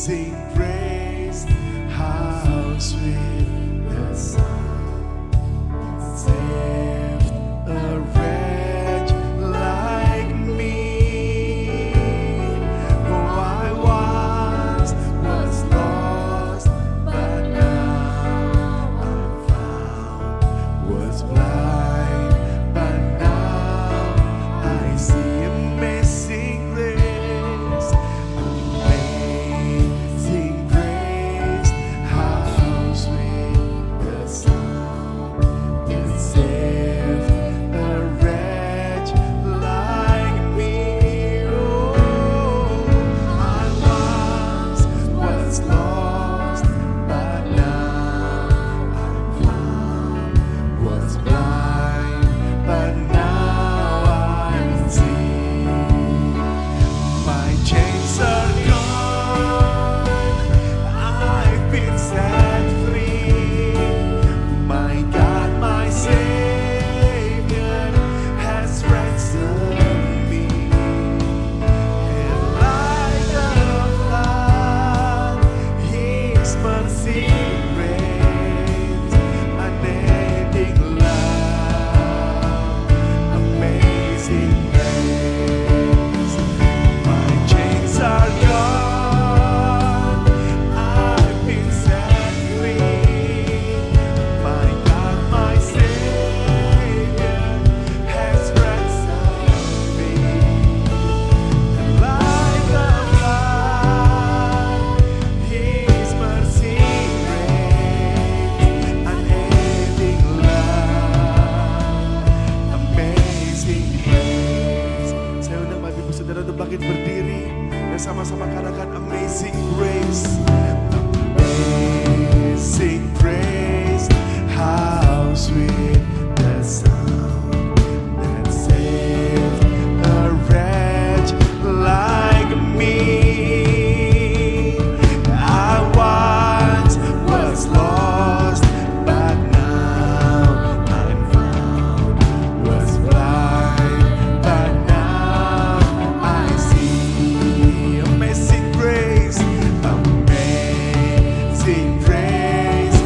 Amazing grace, how sweet the sound that saved a wretch like me. Oh, I once was lost, but now I'm found. Was blind, but now I see. Amazing grace, amazing grace, how sweet the sound that saved a wretch like me. Oh, I once was lost, but now I'm found. Was blind, but now I see. My chains are gone, I've been set free. My God, my Savior has ransomed me. And like a flood, His mercy reigns, unending love, amazing grace. My chains are gone, I've been set free. My God, my Savior has ransomed me. And like a flood, His mercy reigns, unending love, amazing grace. Saya undang Bapak Ibu Saudara untuk bangkit berdiri dan sama-sama katakan amazing grace. Amazing grace, how sweet the sound that saved a wretch like me. I once was lost, but now I'm found. Was blind, but now I see. Amazing grace, amazing grace,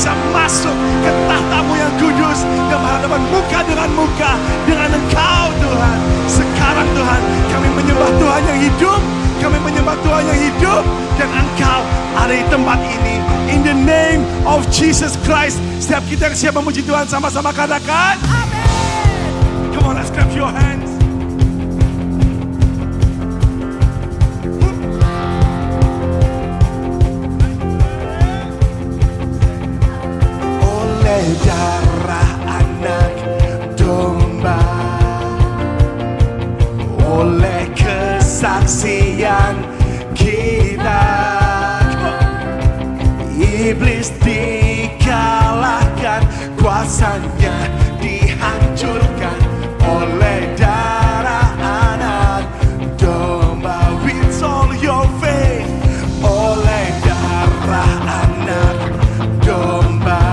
bisa masuk ke tahta-Mu yang kudus dan berhadapan muka dengan muka dengan Engkau Tuhan. Sekarang Tuhan, kami menyembah Tuhan yang hidup, kami menyembah Tuhan yang hidup, dan Engkau ada di tempat ini. In the name of Jesus Christ. Setiap kita yang siap memuji Tuhan sama-sama katakan amin. Come on, let's clap your hands. Oleh darah anak domba, oleh kesaksian kita, iblis dikalahkan, kuasanya dihancurkan oleh darah anak domba. With all your faith, oleh darah anak domba,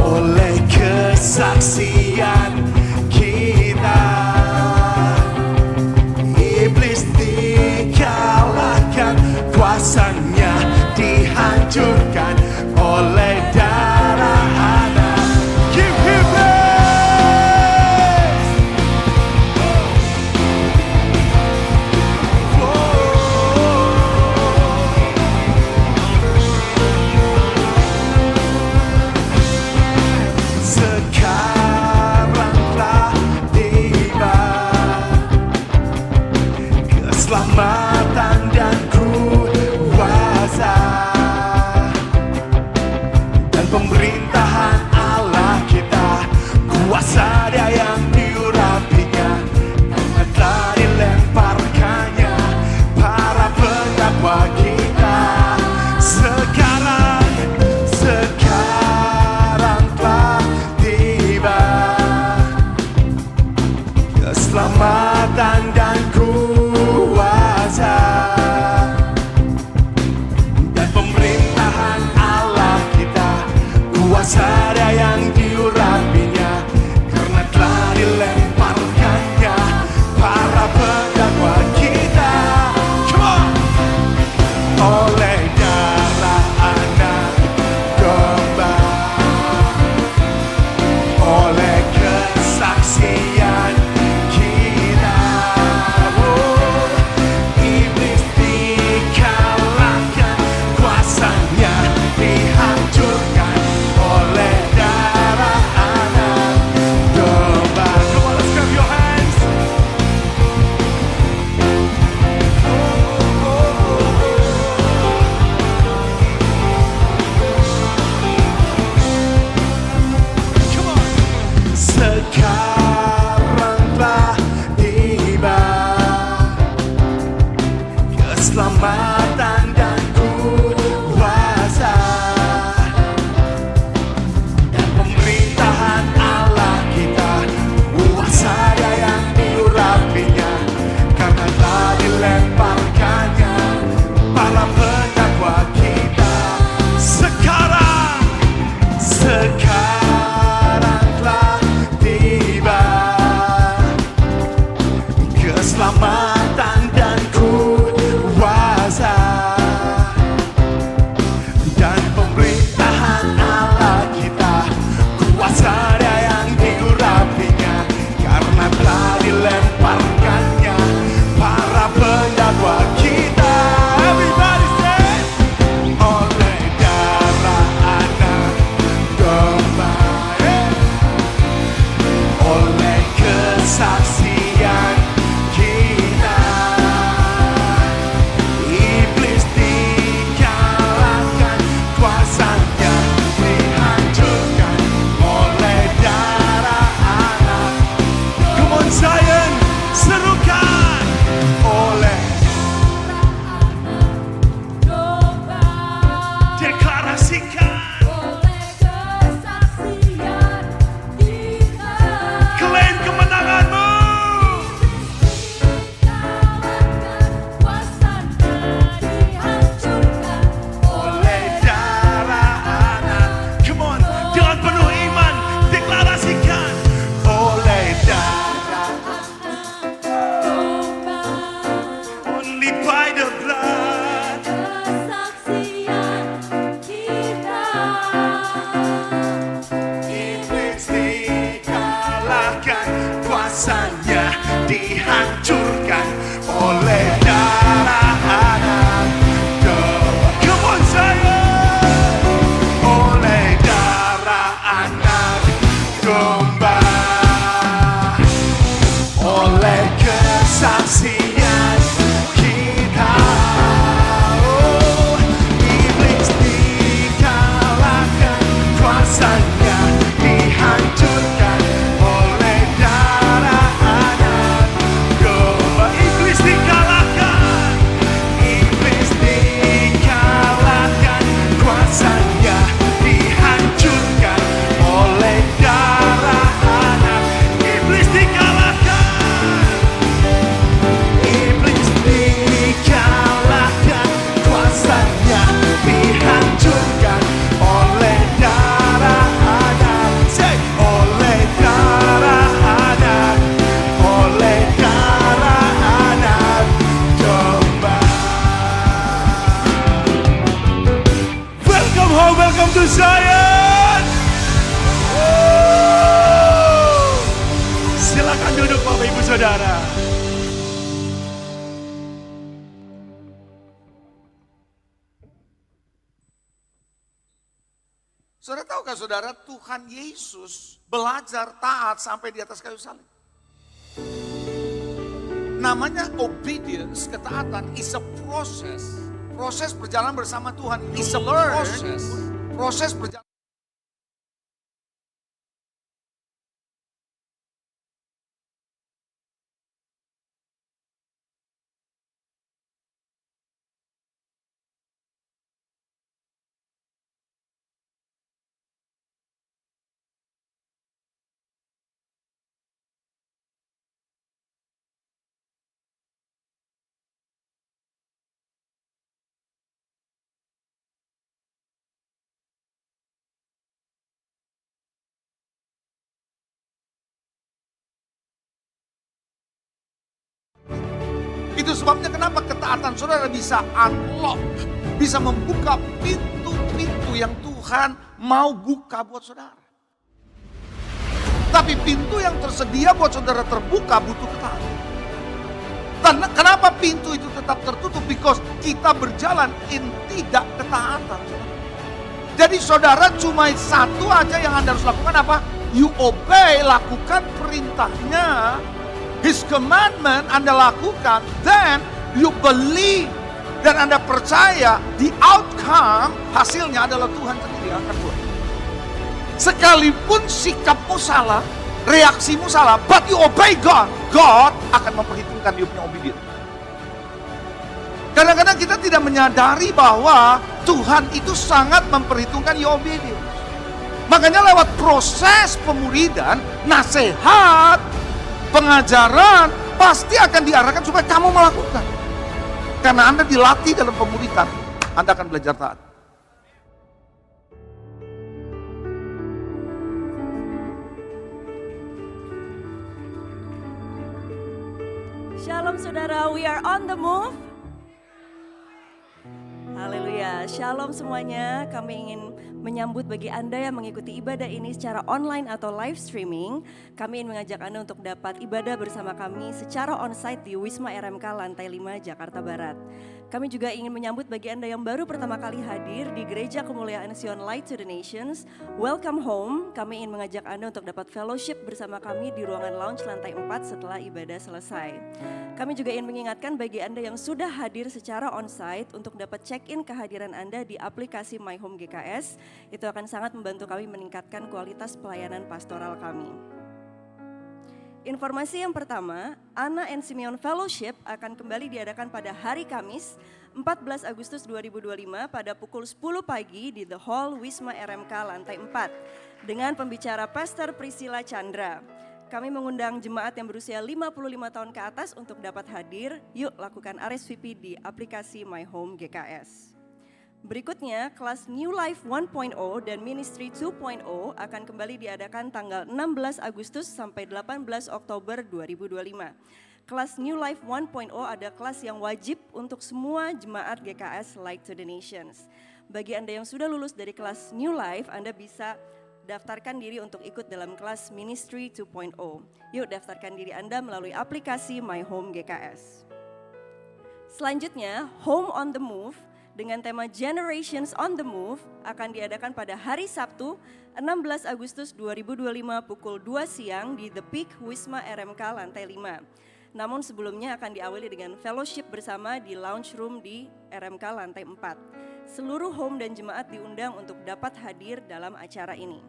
oleh kesaksian kita, iblis dikalahkan, kuasanya dihancurkan oleh darah anak. Give him praise. to Zion. Silakan duduk Bapak Ibu Saudara. Saudara tahukah saudara, Tuhan Yesus belajar taat sampai di atas kayu salib. Namanya obedience, ketaatan is a process. Proses berjalan bersama Tuhan is a process. Proses berjalan. Itu sebabnya kenapa ketaatan saudara bisa unlock, bisa membuka pintu-pintu yang Tuhan mau buka buat saudara. Tapi pintu yang tersedia buat saudara terbuka butuh ketaatan. Dan kenapa pintu itu tetap tertutup? Because kita berjalan in tidak ketaatan. Jadi saudara cuma satu aja yang Anda harus lakukan apa? You obey, lakukan perintahnya. His commandment Anda lakukan, then you believe. Dan Anda percaya the outcome, hasilnya adalah Tuhan sendiri yang akan buat. Sekalipun sikapmu salah, reaksimu salah, but you obey God, God akan memperhitungkan dia punya obedience. Kadang-kadang kita tidak menyadari bahwa Tuhan itu sangat memperhitungkan your obedience. Makanya lewat proses pemuridan, nasihat, pengajaran pasti akan diarahkan supaya kamu melakukan. Karena Anda dilatih dalam pemuridan, Anda akan belajar taat. Shalom saudara, we are on the move. Haleluya, shalom semuanya. Kami ingin menyambut bagi Anda yang mengikuti ibadah ini secara online atau live streaming. Kami ingin mengajak Anda untuk dapat ibadah bersama kami secara onsite di Wisma RMK Lantai 5 Jakarta Barat. Kami juga ingin menyambut bagi Anda yang baru pertama kali hadir di Gereja Kemuliaan Sion Light to the Nations. Welcome home. Kami ingin mengajak Anda untuk dapat fellowship bersama kami di ruangan lounge lantai 4 setelah ibadah selesai. Kami juga ingin mengingatkan bagi Anda yang sudah hadir secara onsite untuk dapat check-in kehadiran Anda di aplikasi My Home GKS. Itu akan sangat membantu kami meningkatkan kualitas pelayanan pastoral kami. Informasi yang pertama, Anna and Simeon Fellowship akan kembali diadakan pada hari Kamis 14 Agustus 2025 pada pukul 10 pagi di The Hall Wisma RMK lantai 4 dengan pembicara Pastor Priscilla Chandra. Kami mengundang jemaat yang berusia 55 tahun ke atas untuk dapat hadir. Yuk lakukan RSVP di aplikasi My Home GKS. Berikutnya, kelas New Life 1.0 dan Ministry 2.0 akan kembali diadakan tanggal 16 Agustus sampai 18 Oktober 2025. Kelas New Life 1.0 ada kelas yang wajib untuk semua jemaat GKS Light to the Nations. Bagi Anda yang sudah lulus dari kelas New Life, Anda bisa daftarkan diri untuk ikut dalam kelas Ministry 2.0. Yuk daftarkan diri Anda melalui aplikasi My Home GKS. Selanjutnya, Home on the Move dengan tema Generations on the Move akan diadakan pada hari Sabtu 16 Agustus 2025 pukul 2 siang di The Peak Wisma RMK lantai 5. Namun sebelumnya akan diawali dengan fellowship bersama di lounge room di RMK lantai 4. Seluruh home dan jemaat diundang untuk dapat hadir dalam acara ini.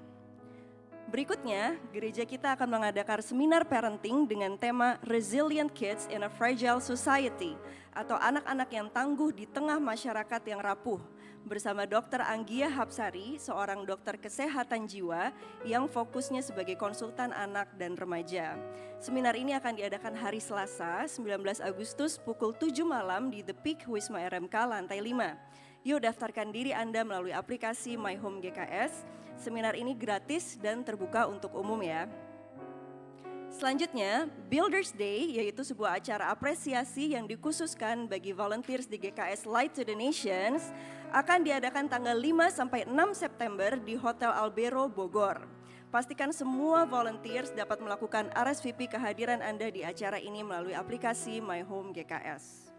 Berikutnya, gereja kita akan mengadakan seminar parenting dengan tema Resilient Kids in a Fragile Society atau anak-anak yang tangguh di tengah masyarakat yang rapuh bersama Dr. Anggia Hapsari, seorang dokter kesehatan jiwa yang fokusnya sebagai konsultan anak dan remaja. Seminar ini akan diadakan hari Selasa 19 Agustus pukul 7 malam di The Peak Wisma RMK lantai 5. Yuk daftarkan diri Anda melalui aplikasi My Home GKS. Seminar ini gratis dan terbuka untuk umum ya. Selanjutnya, Builders Day yaitu sebuah acara apresiasi yang dikhususkan bagi volunteers di GKS Light to the Nations akan diadakan tanggal 5 sampai 6 September di Hotel Albero Bogor. Pastikan semua volunteers dapat melakukan RSVP kehadiran Anda di acara ini melalui aplikasi My Home GKS.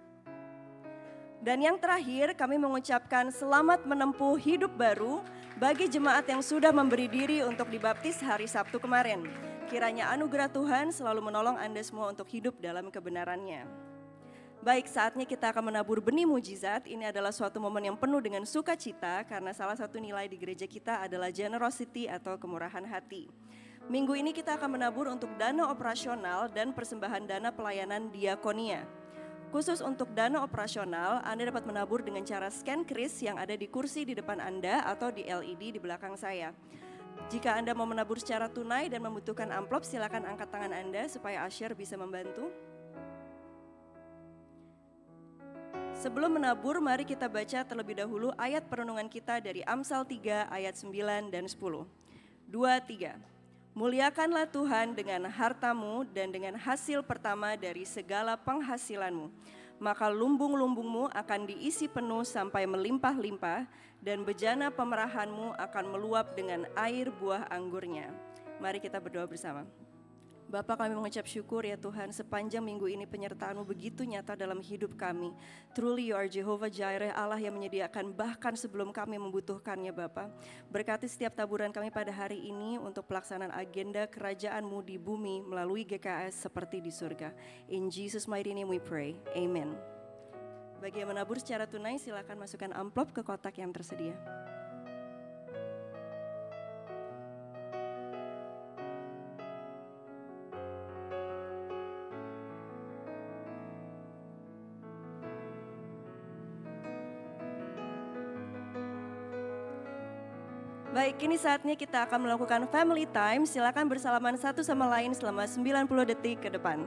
Dan yang terakhir, kami mengucapkan selamat menempuh hidup baru bagi jemaat yang sudah memberi diri untuk dibaptis hari Sabtu kemarin. Kiranya anugerah Tuhan selalu menolong Anda semua untuk hidup dalam kebenarannya. Baik, saatnya kita akan menabur benih mujizat. Ini adalah suatu momen yang penuh dengan sukacita karena salah satu nilai di gereja kita adalah generosity atau kemurahan hati. Minggu ini kita akan menabur untuk dana operasional dan persembahan dana pelayanan diakonia. Khusus untuk dana operasional, Anda dapat menabur dengan cara scan kris yang ada di kursi di depan Anda atau di LED di belakang saya. Jika Anda mau menabur secara tunai dan membutuhkan amplop, silakan angkat tangan Anda supaya Asher bisa membantu. Sebelum menabur, mari kita baca terlebih dahulu ayat perenungan kita dari Amsal 3 ayat 9 dan 10. 2-3. Muliakanlah Tuhan dengan hartamu dan dengan hasil pertama dari segala penghasilanmu. Maka lumbung-lumbungmu akan diisi penuh sampai melimpah-limpah dan bejana pemerahanmu akan meluap dengan air buah anggurnya. Mari kita berdoa bersama. Bapa, kami mengucap syukur ya Tuhan, sepanjang minggu ini penyertaan-Mu begitu nyata dalam hidup kami. Truly you are Jehovah Jireh, Allah yang menyediakan bahkan sebelum kami membutuhkannya Bapa. Berkati setiap taburan kami pada hari ini untuk pelaksanaan agenda kerajaan-Mu di bumi melalui GKS seperti di surga. In Jesus mighty name we pray, amen. Bagi yang menabur secara tunai, silakan masukkan amplop ke kotak yang tersedia. Baik, kini saatnya kita akan melakukan family time. Silakan bersalaman satu sama lain selama 90 detik ke depan.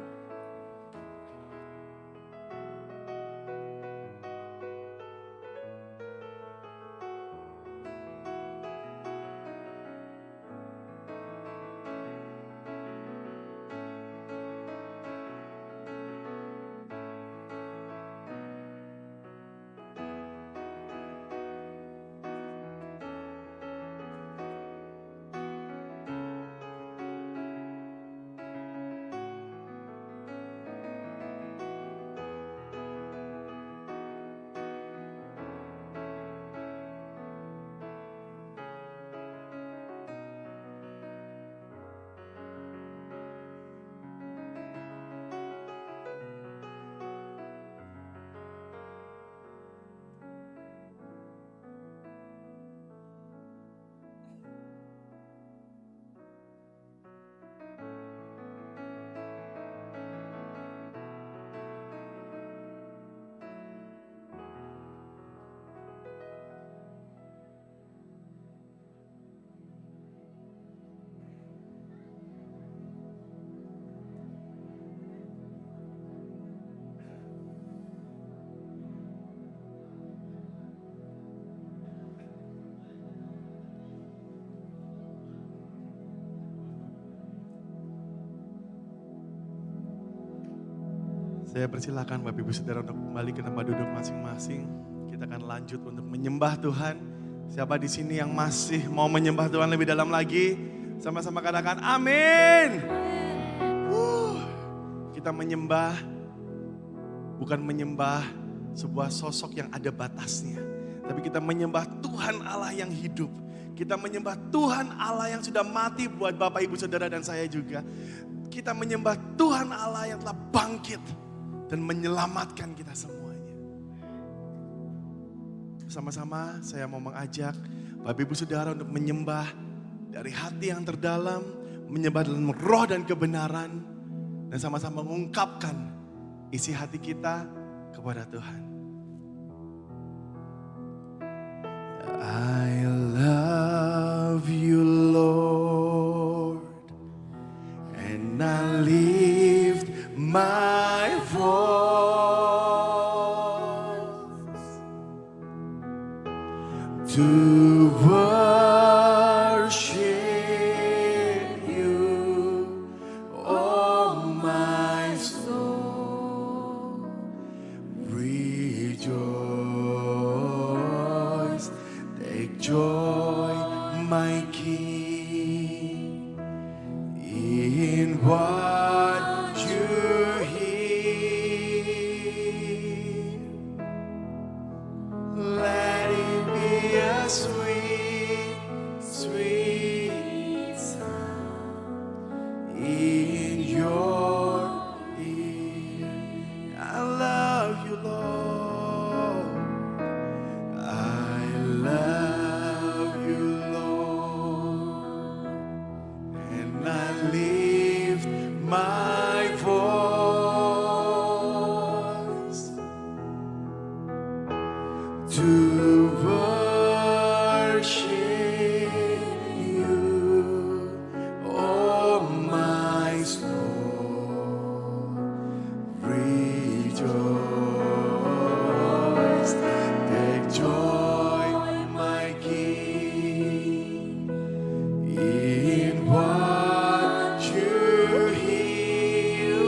Saya persilakan Bapak Ibu Saudara untuk kembali ke tempat duduk masing-masing. Kita akan lanjut untuk menyembah Tuhan. Siapa di sini yang masih mau menyembah Tuhan lebih dalam lagi? Sama-sama katakan amin. Kita menyembah, bukan menyembah sebuah sosok yang ada batasnya. Tapi kita menyembah Tuhan Allah yang hidup. Kita menyembah Tuhan Allah yang sudah mati buat Bapak Ibu Saudara dan saya juga. Kita menyembah Tuhan Allah yang telah bangkit dan menyelamatkan kita semuanya. Sama-sama saya mau mengajak Bapak Ibu Saudara untuk menyembah dari hati yang terdalam, menyembah dalam roh dan kebenaran, dan sama-sama mengungkapkan isi hati kita kepada Tuhan. I love you Lord, and I lift my voice to worship you, oh joy, my King, in what you hear. Let it be a sweet, sweet sound in your ear. I love you, Lord. I love you, Lord. And I lift my voice to worship you, oh my soul. Rejoice, take joy, my King, in what you hear.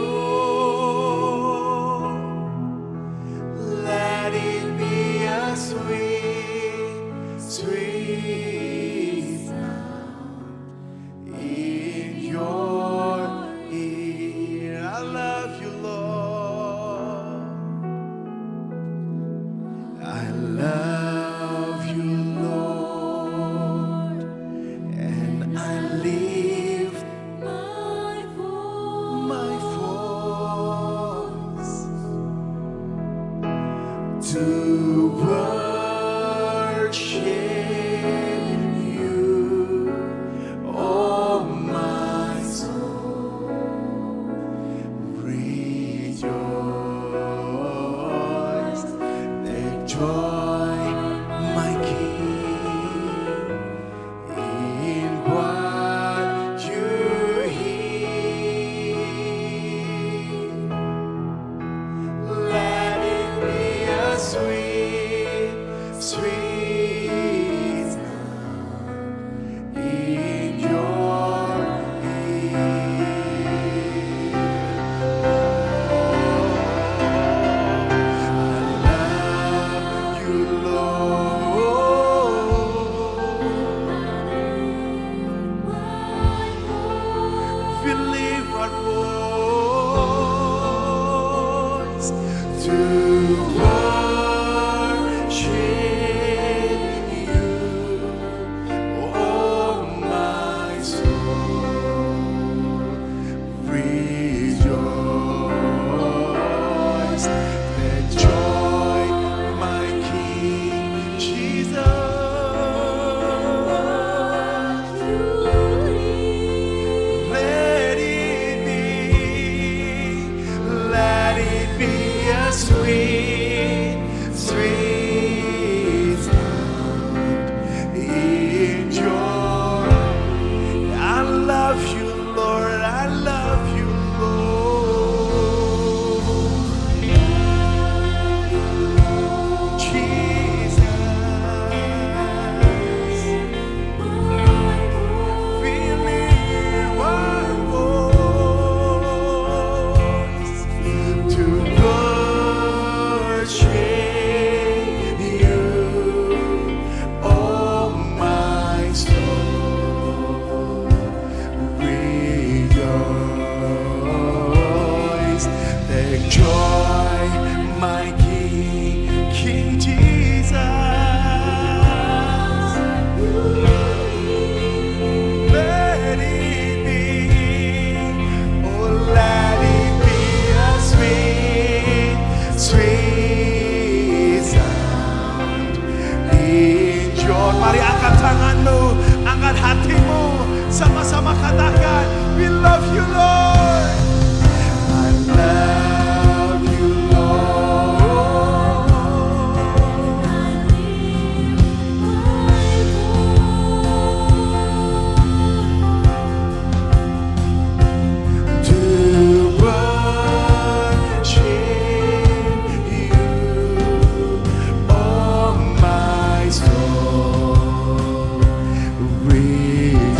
Let it be a sweet, sweet sound in your ear. I love you, Lord. I love you, Lord. And I lift my voice to worship you, oh my soul. Rejoice, take joy, my King, in what you hear. Let it be a sweet, sweet sound in your ear. I love you, Lord. We lift our voice to worship you, oh my soul. Rejoice, let joy, my King, Jesus. Let it be a sweet, sweet sound in your. I love you, Lord. I love you, Lord. Jesus. We lift our voice to worship you, oh my soul. Rejoice, take joy, my King, King Jesus. Let it be, oh let it be a sweet, sweet sound in your. Mari angkat tanganmu, angkat hatimu, sama-sama katakan, we love you, Lord. I love you, Lord. To worship you, oh my soul. Rejoice,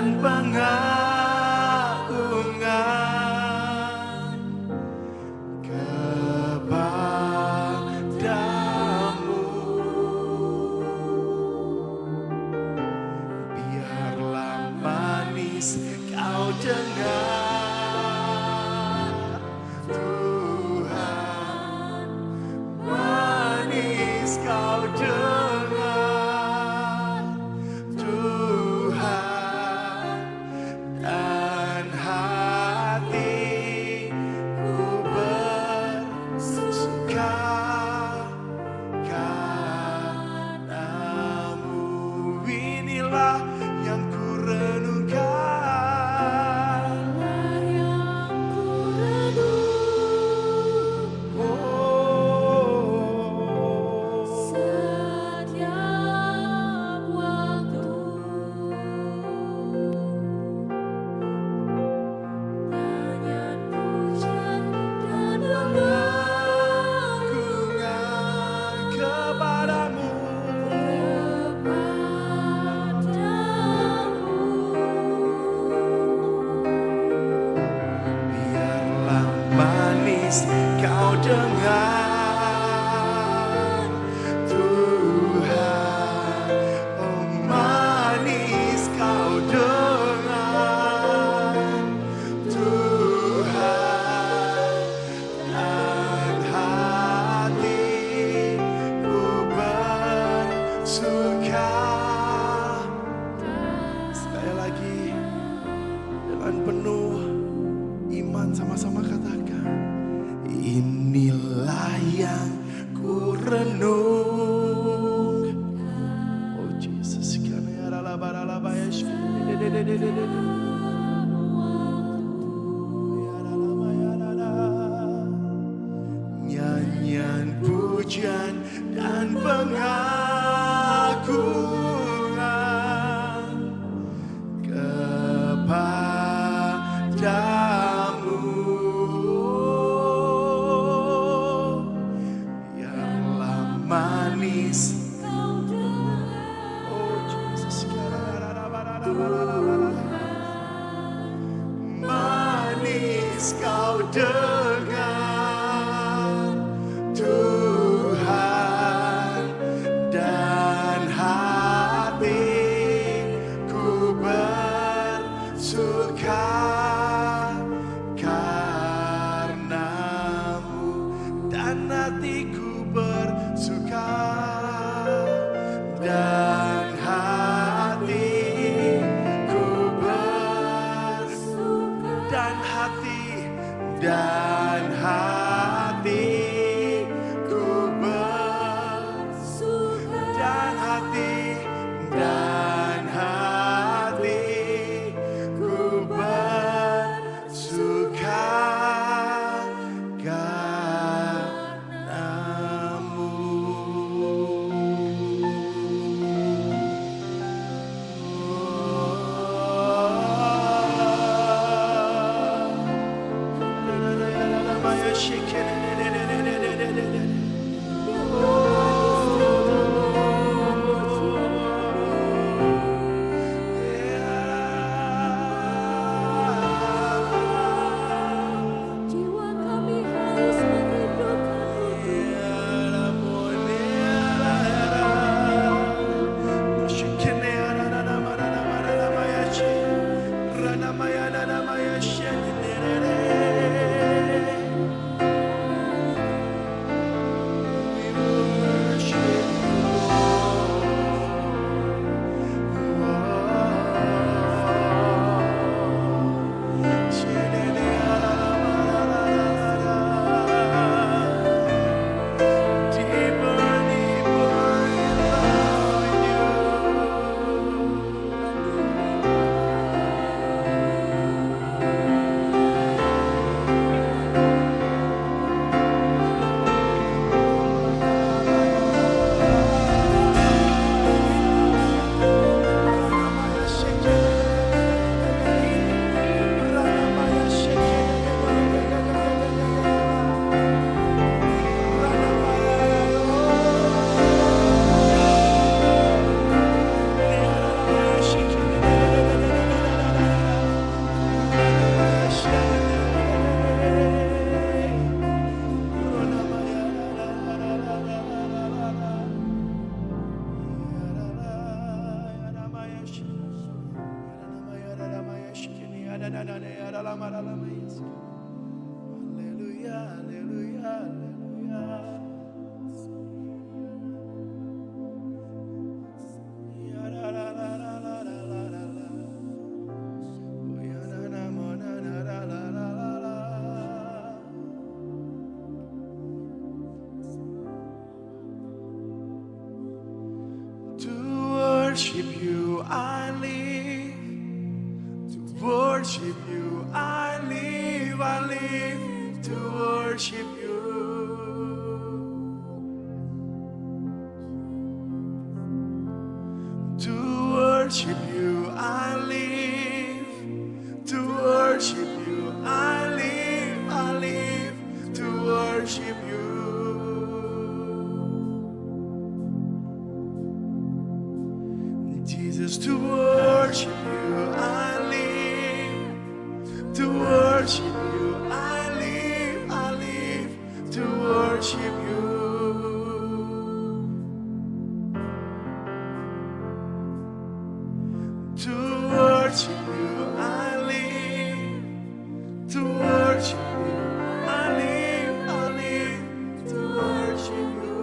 dan pengagungan kepadamu. Biarlah manis kau dengar, Tuhan, manis kau dengar, Tuhan, dan hatiku bersuka karenamu. Inilah yang ku renungkan, setiap waktu. Nyanyian pujian dan pengagungan kepadamu. Biarlah manis kau dengar, Tuhan, oh manis kau dengar, Tuhan, dan hatiku bersuka. Sekali lagi dengan penuh iman sama-sama katakan, inilah yang ku renung. Oh Jesus, nyanyian pujian dan pengagungan kepadamu. Biarlah manis, oh Jesus, manis kau dengar, Tuhan, dan hatiku bersuka karenamu, dan hatiku bersuka, dan hatiku bersuka, dan hatiku bersuka, dan hatiku bersuka karenamu. Jiwa kami harus merindukan-Mu. Haleluya, haleluya, haleluya. Ya la la la la la la la la la. Oh, ya na na mo na na la la la la la. To worship you I live. To worship you I live to worship you. To worship you I live. To worship you I live to worship you. Jesus, to worship you I live. To worship you I live to worship you. To worship you I live. To worship you I live to worship you.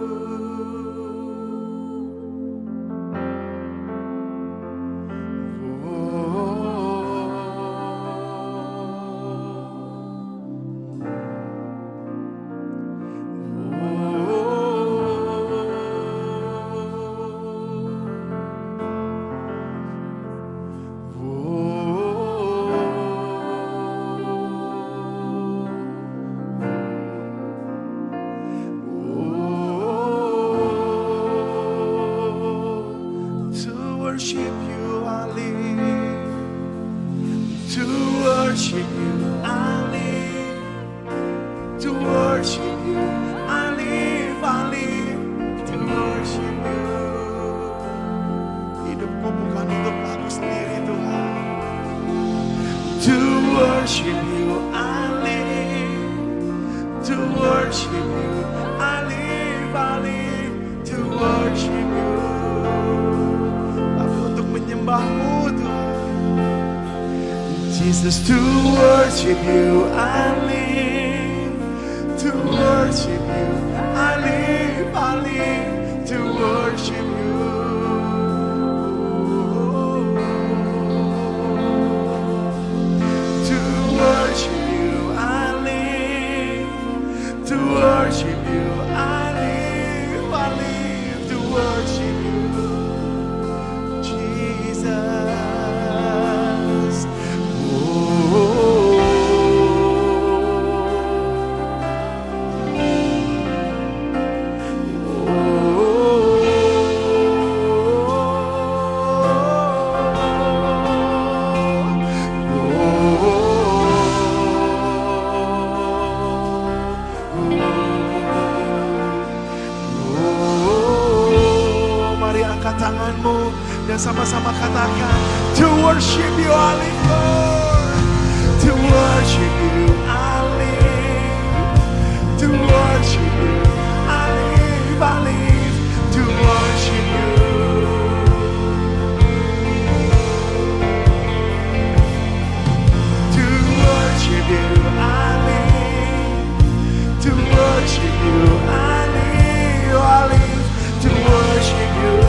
To worship you I live. To worship you I live. To worship you I live to worship you. Hidupku bukan untuk aku sendiri Tuhan. To worship you I live. To worship you I live to worship you. Tapi untuk menyembahmu Tuhan. Jesus, to worship you I live. To worship you I live to worship you. To worship you I live. To worship you I live to worship you. Jesus. Mari angkat tanganmu dan sama-sama katakan, to worship you I live, Lord. To worship you I live. To worship you I live to worship you. To worship you I live. To worship you I live to worship you.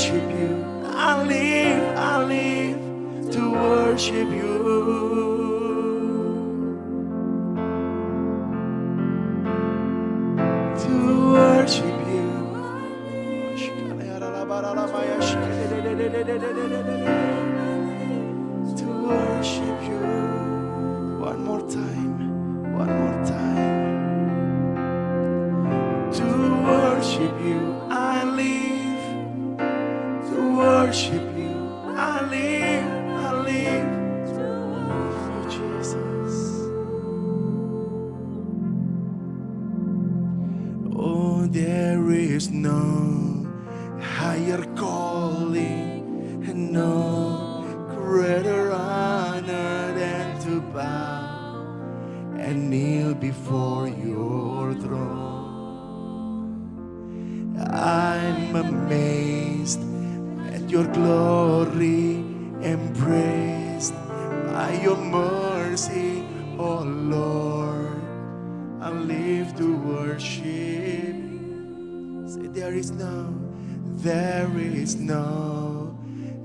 worship you. I live to worship you. To worship you. To worship you. One more time. One more time. To worship you. I live. To worship you. I live. Oh, Jesus. Oh, there is no higher calling and no greater honor than to bow and kneel before your throne. I'm amazed at your glory, embraced by your mercy, oh Lord. I live to worship. Say there is no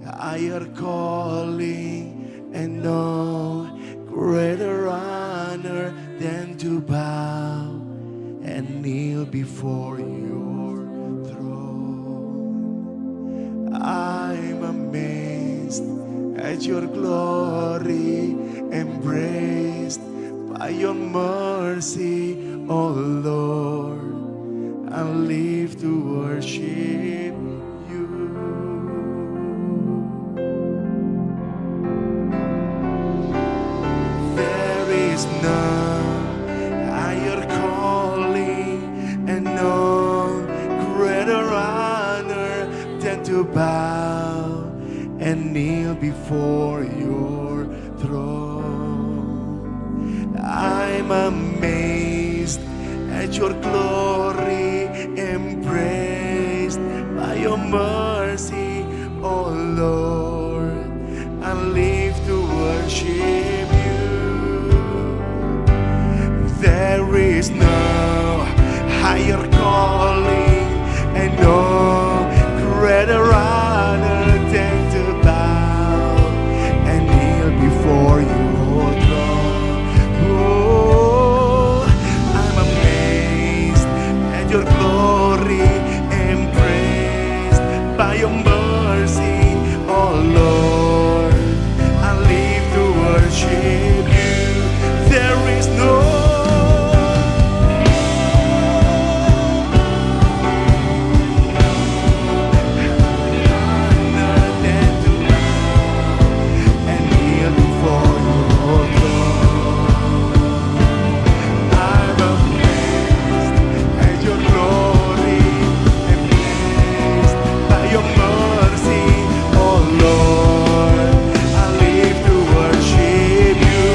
higher calling and no greater honor than to bow and kneel before your throne. I'm amazed at your glory, embraced by your mercy, oh Lord. I live to worship you. There is no higher calling and no greater honor than to bow and kneel before your throne. I'm amazed at your glory, embraced by your mercy, oh Lord. I live to worship you. There is no higher calling and no greater honor than to bow and kneel before your throne. Oh, I'm amazed at your glory, embraced by your mercy, oh Lord. I live to worship you. There is no your mercy, oh Lord. I live to worship you.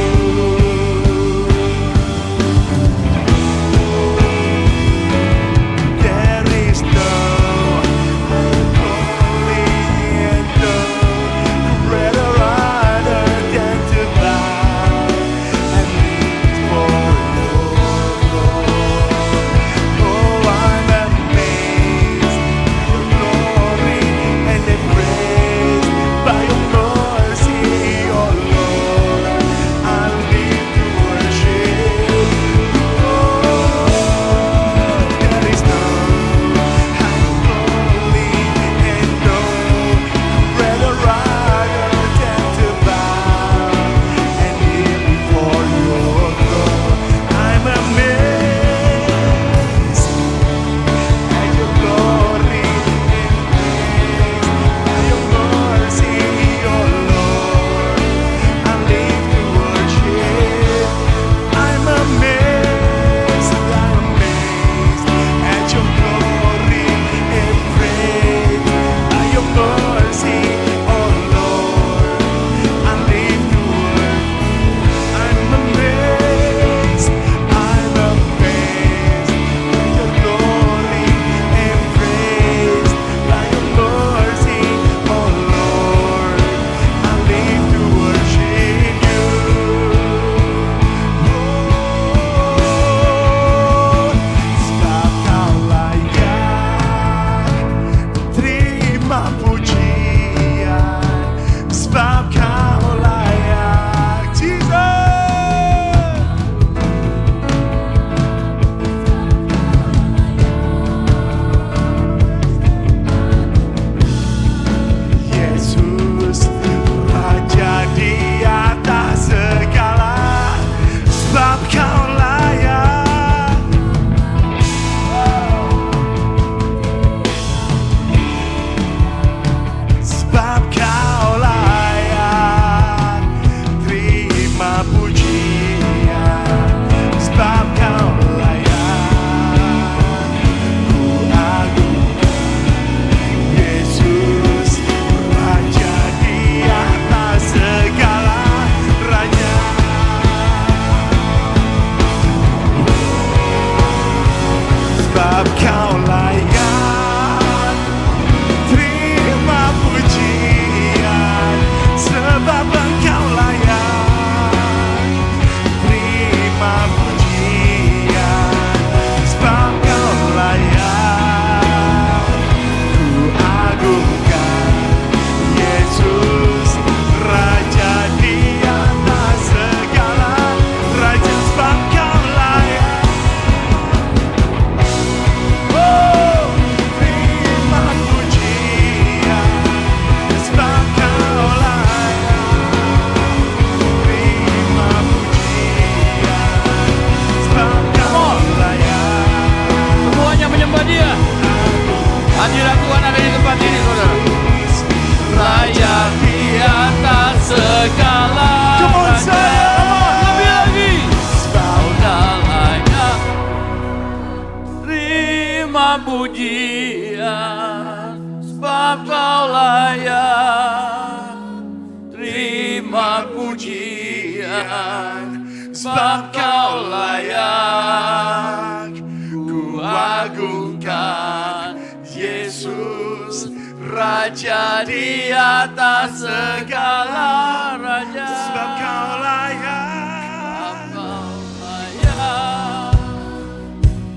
sebab kau layak ku agungkan Yesus, Raja di atas segala raja. Sebab kau layak.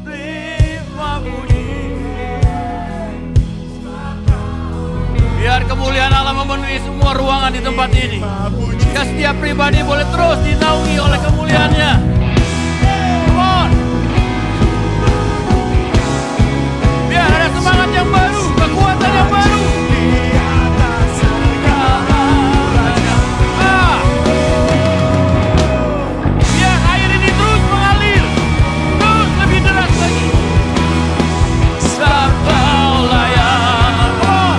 Terima puji. Biar kemuliaan Allah memenuhi semua ruangan di tempat ini. Setiap pribadi boleh terus dinaungi oleh kemuliaannya. Come on. Biar ada semangat yang baru, kekuatan yang baru. Biar air ini terus mengalir, terus lebih deras lagi. Sebab kau layak. Come on.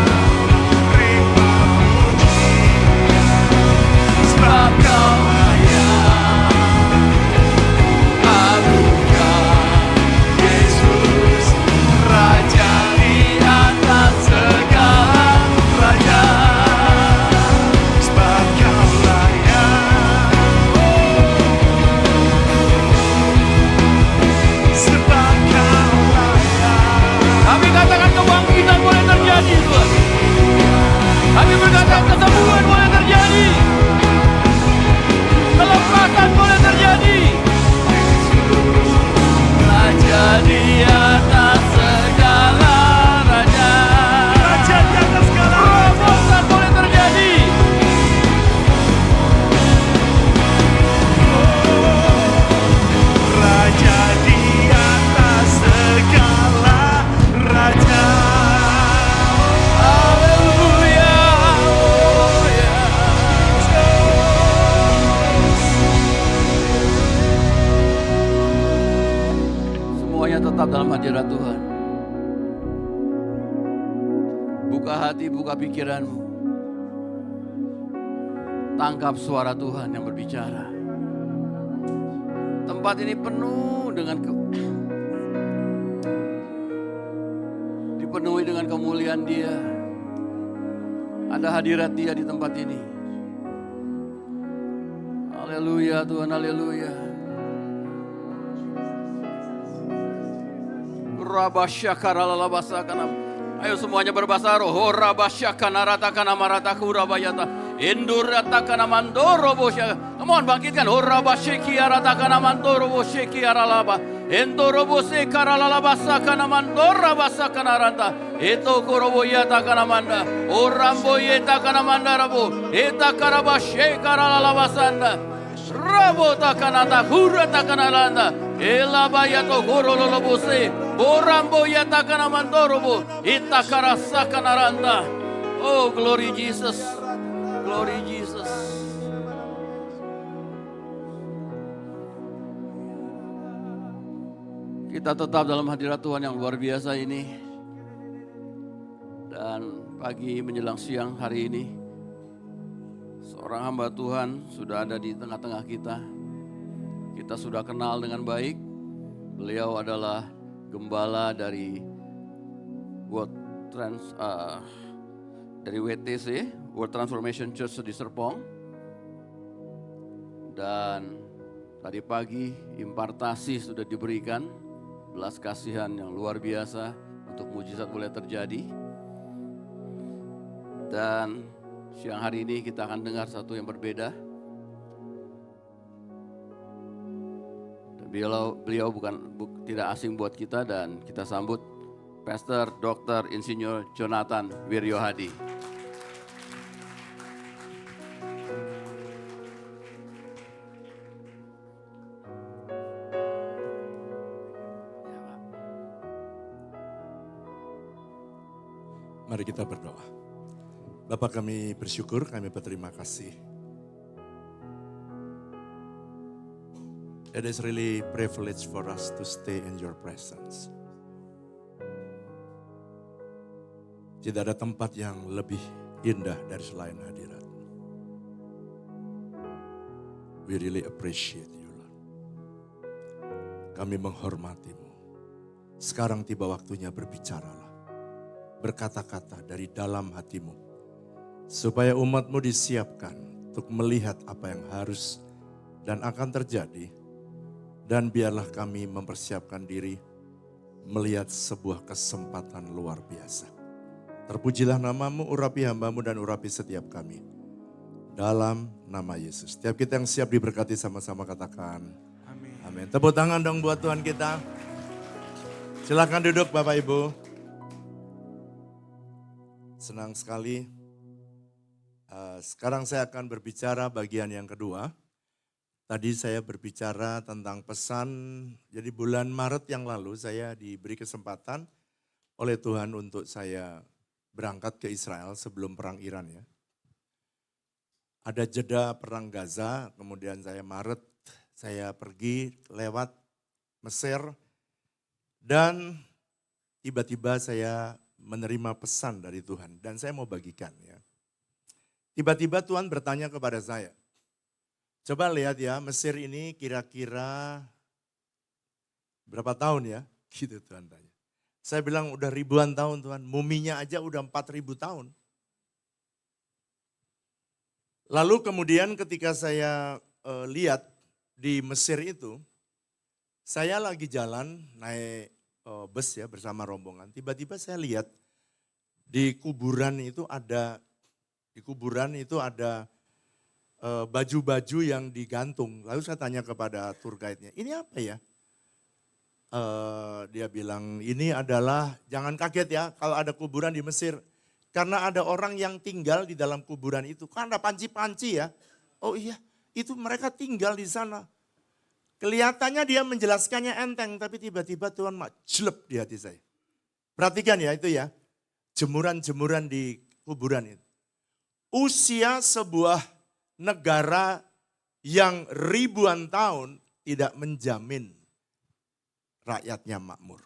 Sebab kau layak agungkan Yesus, Raja di atas segala raja. Sebab kau layak. Sebab kau layak. Kami katakan kebangkitan boleh terjadi, Tuhan. Kami berkata kesembuhan boleh terjadi. Kelepasan boleh terjadi. Raja di atas segala raja. Raja di atas segala raja. Terobosan boleh terjadi. Raja di atas segala raja. Haleluya. Oh, ya. Semuanya tetap dalam hadirat Tuhan. Buka hati, buka pikiranmu. Tangkap suara Tuhan yang berbicara. Tempat ini penuh dengan dipenuhi dengan kemuliaan Dia. Ada hadirat Dia di tempat ini. Haleluya Tuhan, haleluya. Ayo semuanya berbahasa roh. Come on, bangkitkan. Endorobose karalalabasa kanamandora basa kanaranta. Eto koroboya takanamanda. Oramboye takanamanda rabo. Eta karabashe karalalabasanda. Rabo takanata hura takanalanda. Elabaya to korolobose. Oramboya takanamandorobo. Eta karasa kanaranda. Oh, glory Jesus. Glory Jesus. Kita tetap dalam hadirat Tuhan yang luar biasa ini. Dan pagi menjelang siang hari ini, seorang hamba Tuhan sudah ada di tengah-tengah kita. Kita sudah kenal dengan baik. Beliau adalah gembala dari WTC, World Transformation Church di Serpong. Dan tadi pagi impartasi sudah diberikan. Belas kasihan yang luar biasa untuk mujizat boleh terjadi. Dan siang hari ini kita akan dengar satu yang berbeda. Beliau tidak asing buat kita dan kita sambut Pastor Dr. Insinyur Jonathan Wiryohadi. Mari kita berdoa. Bapa, kami bersyukur, kami berterima kasih. It is really privilege for us to stay in your presence. Tidak ada tempat yang lebih indah dari selain hadirat. We really appreciate you, Lord. Kami menghormatimu. Sekarang tiba waktunya berbicaralah. Berkata-kata dari dalam hatimu. Supaya umatmu disiapkan untuk melihat apa yang harus dan akan terjadi Dan biarlah kami mempersiapkan diri melihat sebuah kesempatan luar biasa. Terpujilah namamu, urapi hambamu dan urapi setiap kami. Dalam nama Yesus. Setiap kita yang siap diberkati sama-sama katakan. Amin. Tepuk tangan dong buat Tuhan kita. Silakan duduk Bapak Ibu. Senang sekali. Sekarang saya akan berbicara bagian yang kedua. Tadi saya berbicara tentang pesan, jadi bulan Maret yang lalu saya diberi kesempatan oleh Tuhan untuk saya berangkat ke Israel sebelum perang Iran ya. Ada jeda perang Gaza, kemudian Maret saya pergi lewat Mesir dan tiba-tiba saya menerima pesan dari Tuhan dan saya mau bagikan ya. Tiba-tiba Tuhan bertanya kepada saya, coba lihat ya, Mesir ini kira-kira berapa tahun ya? Gitu Tuhan tanya. Saya bilang udah ribuan tahun Tuhan, muminya aja udah 4.000 tahun. Lalu kemudian ketika saya lihat di Mesir itu, saya lagi jalan naik bus ya bersama rombongan. Tiba-tiba saya lihat di kuburan itu ada baju-baju yang digantung. Lalu saya tanya kepada tour guide-nya, ini apa ya? Dia bilang, ini adalah, jangan kaget ya kalau ada kuburan di Mesir. Karena ada orang yang tinggal di dalam kuburan itu. Kan ada panci-panci ya. Oh iya, itu mereka tinggal di sana. Kelihatannya dia menjelaskannya enteng, tapi tiba-tiba Tuhan jelep di hati saya. Perhatikan ya itu ya, jemuran-jemuran di kuburan itu. Usia sebuah negara yang ribuan tahun tidak menjamin rakyatnya makmur.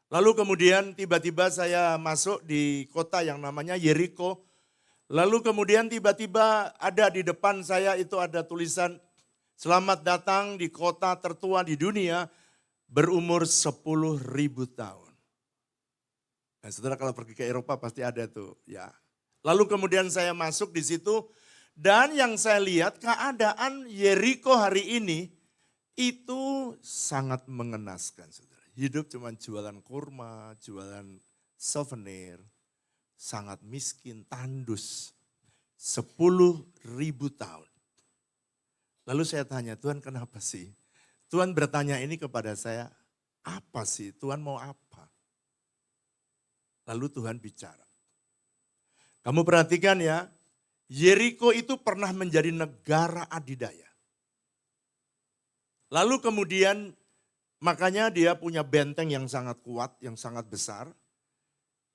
Lalu kemudian tiba-tiba saya masuk di kota yang namanya Yeriko. Lalu kemudian tiba-tiba ada di depan saya itu ada tulisan, selamat datang di kota tertua di dunia berumur 10.000 tahun. Nah, saudara kalau pergi ke Eropa pasti ada tuh ya. Lalu kemudian saya masuk di situ dan yang saya lihat keadaan Yeriko hari ini itu sangat mengenaskan saudara. Hidup cuma jualan kurma, jualan souvenir, sangat miskin, tandus. 10.000 tahun. Lalu saya tanya, Tuhan kenapa sih? Tuhan bertanya ini kepada saya, apa sih? Tuhan mau apa? Lalu Tuhan bicara. Kamu perhatikan ya, Yeriko itu pernah menjadi negara adidaya. Lalu kemudian makanya dia punya benteng yang sangat kuat, yang sangat besar.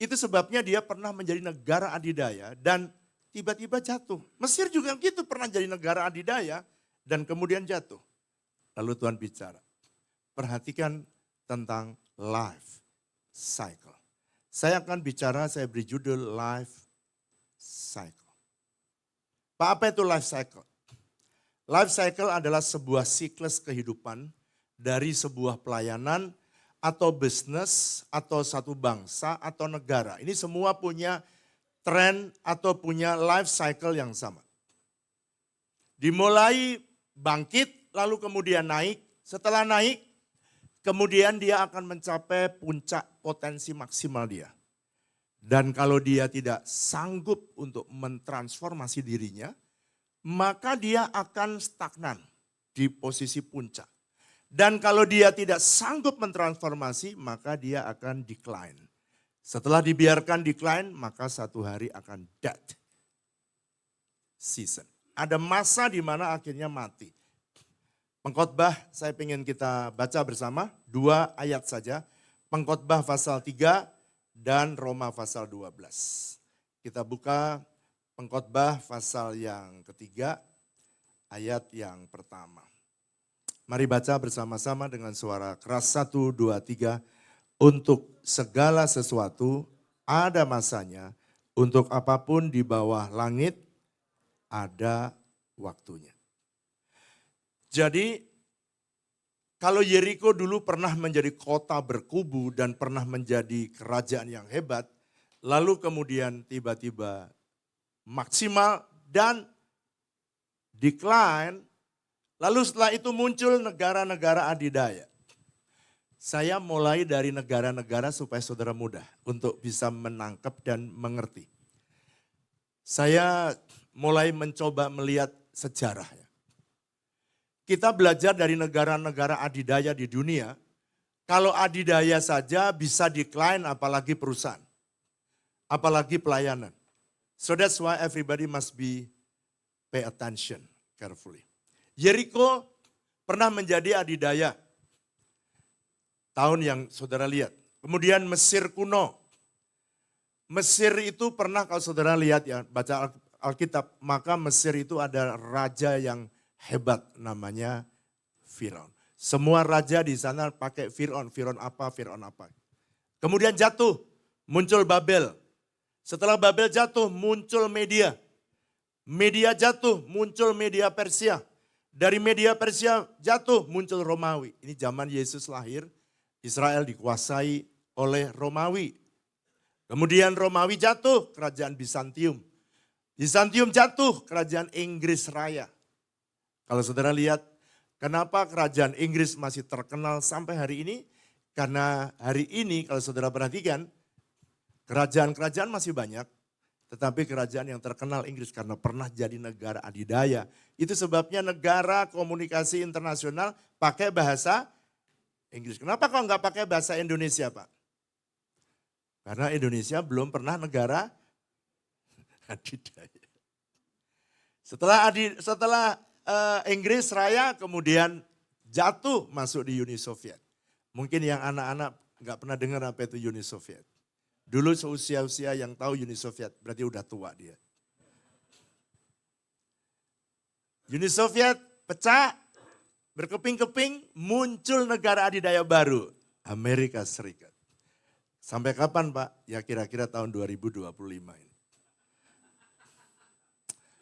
Itu sebabnya dia pernah menjadi negara adidaya dan tiba-tiba jatuh. Mesir juga gitu pernah jadi negara adidaya dan kemudian jatuh. Lalu Tuhan bicara, perhatikan tentang life cycle. Saya akan bicara, saya beri judul life cycle. Apa itu life cycle? Life cycle adalah sebuah siklus kehidupan dari sebuah pelayanan atau bisnis atau satu bangsa atau negara. Ini semua punya tren atau punya life cycle yang sama. Dimulai bangkit lalu kemudian naik. Setelah naik kemudian dia akan mencapai puncak potensi maksimal dia. Dan kalau dia tidak sanggup untuk mentransformasi dirinya, maka dia akan stagnan di posisi puncak. Dan kalau dia tidak sanggup mentransformasi, maka dia akan decline. Setelah dibiarkan decline, maka satu hari akan dead season. Ada masa di mana akhirnya mati. Pengkhotbah saya ingin kita baca bersama, 2 ayat saja. Pengkhotbah pasal 3 dan Roma pasal 12. Kita buka Pengkhotbah pasal yang ketiga, ayat yang pertama. Mari baca bersama-sama dengan suara keras 1, 2, 3. Untuk segala sesuatu ada masanya, untuk apapun di bawah langit ada waktunya. Jadi kalau Yeriko dulu pernah menjadi kota berkubu dan pernah menjadi kerajaan yang hebat, lalu kemudian tiba-tiba maksimal dan decline, Lalu setelah itu muncul negara-negara adidaya. Saya mulai dari negara-negara supaya saudara mudah untuk bisa menangkap dan mengerti. Saya mulai mencoba melihat sejarahnya. Kita belajar dari negara-negara adidaya di dunia. Kalau adidaya saja bisa decline apalagi perusahaan. Apalagi pelayanan. So that's why everybody must be pay attention carefully. Yeriko pernah menjadi adidaya. Tahun yang saudara lihat. Kemudian Mesir kuno. Mesir itu pernah kalau saudara lihat ya, baca Alkitab, maka Mesir itu ada raja yang hebat namanya Firaun. Semua raja di sana pakai Firaun, Firaun apa. Kemudian jatuh, muncul Babel. Setelah Babel jatuh, muncul media. Media jatuh, muncul media Persia. Dari media Persia jatuh, muncul Romawi. Ini zaman Yesus lahir, Israel dikuasai oleh Romawi. Kemudian Romawi jatuh, kerajaan Bizantium. Bizantium jatuh, kerajaan Inggris Raya. Kalau saudara lihat, kenapa kerajaan Inggris masih terkenal sampai hari ini? Karena hari ini kalau saudara perhatikan, kerajaan-kerajaan masih banyak, tetapi kerajaan yang terkenal Inggris karena pernah jadi negara adidaya. Itu sebabnya negara komunikasi internasional pakai bahasa Inggris. Kenapa kok nggak pakai bahasa Indonesia, Pak? Karena Indonesia belum pernah negara adidaya. Setelah Inggris Raya kemudian jatuh masuk di Uni Soviet. Mungkin yang anak-anak nggak pernah dengar apa itu Uni Soviet. Dulu seusia-usia yang tahu Uni Soviet, berarti udah tua dia. Uni Soviet pecah, berkeping-keping, muncul negara adidaya baru, Amerika Serikat. Sampai kapan Pak? Ya kira-kira tahun 2025 ini.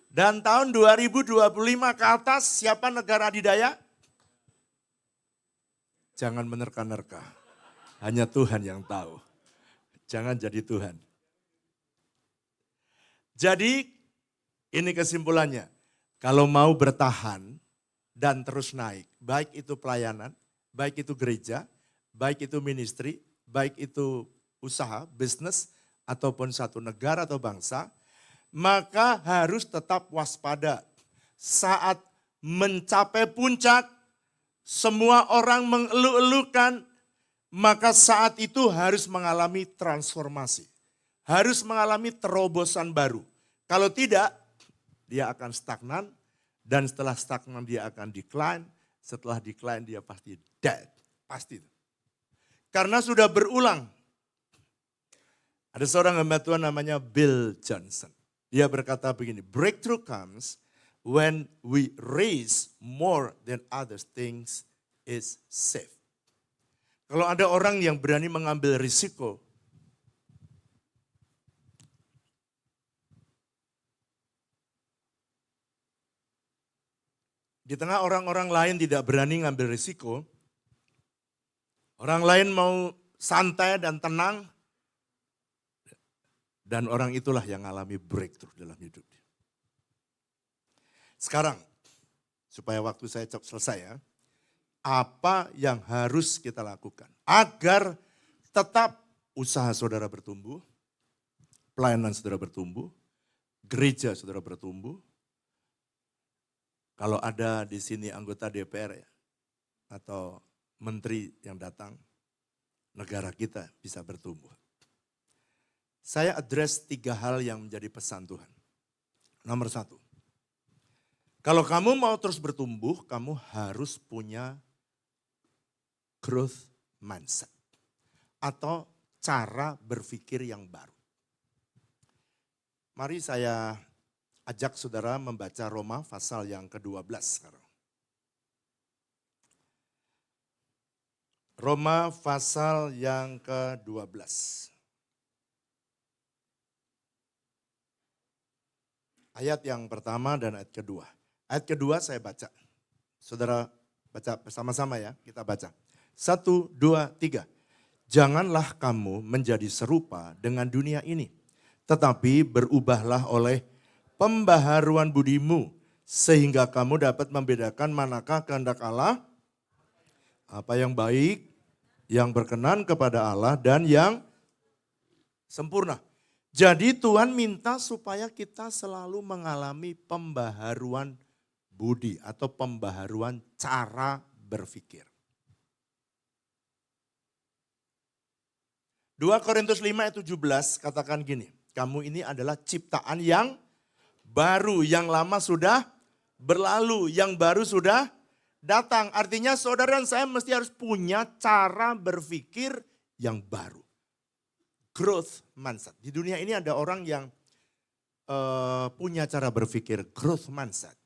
Dan tahun 2025 ke atas siapa negara adidaya? Jangan menerka-nerka, hanya Tuhan yang tahu. Jangan jadi Tuhan. Jadi ini kesimpulannya. Kalau mau bertahan dan terus naik, baik itu pelayanan, baik itu gereja, baik itu ministry, baik itu usaha, bisnis, ataupun satu negara atau bangsa, maka harus tetap waspada. Saat mencapai puncak, semua orang mengeluh-elukan, maka saat itu harus mengalami transformasi. Harus mengalami terobosan baru. Kalau tidak, dia akan stagnan, dan setelah stagnan dia akan decline, setelah decline dia pasti dead, pasti. Karena sudah berulang. Ada seorang hamba Tuhan namanya Bill Johnson. Dia berkata begini, breakthrough comes when we raise more than other things is safe. Kalau ada orang yang berani mengambil risiko, di tengah orang-orang lain tidak berani ngambil risiko, orang lain mau santai dan tenang, dan orang itulah yang mengalami breakthrough dalam hidupnya. Sekarang, supaya waktu saya selesai ya, apa yang harus kita lakukan agar tetap usaha saudara bertumbuh, pelayanan saudara bertumbuh, gereja saudara bertumbuh. Kalau ada di sini anggota DPR ya, atau menteri yang datang, negara kita bisa bertumbuh. Saya address 3 hal yang menjadi pesan Tuhan. Nomor 1, kalau kamu mau terus bertumbuh, kamu harus punya growth mindset. Atau cara berpikir yang baru. Mari saya ajak saudara membaca Roma pasal yang ke-12 sekarang. Roma pasal yang ke-12. Ayat yang pertama dan ayat kedua. Ayat kedua saya baca. Saudara baca bersama-sama ya, kita baca. 1, 2, 3. Janganlah kamu menjadi serupa dengan dunia ini, tetapi berubahlah oleh pembaharuan budimu, sehingga kamu dapat membedakan manakah kehendak Allah, apa yang baik, yang berkenan kepada Allah, dan yang sempurna. Jadi Tuhan minta supaya kita selalu mengalami pembaharuan budi atau pembaharuan cara berpikir. 2 Korintus 5 ayat 17 katakan gini, kamu ini adalah ciptaan yang baru, yang lama sudah berlalu, yang baru sudah datang. Artinya saudara dan saya mesti harus punya cara berpikir yang baru. Growth mindset. Di dunia ini ada orang yang punya cara berpikir growth mindset.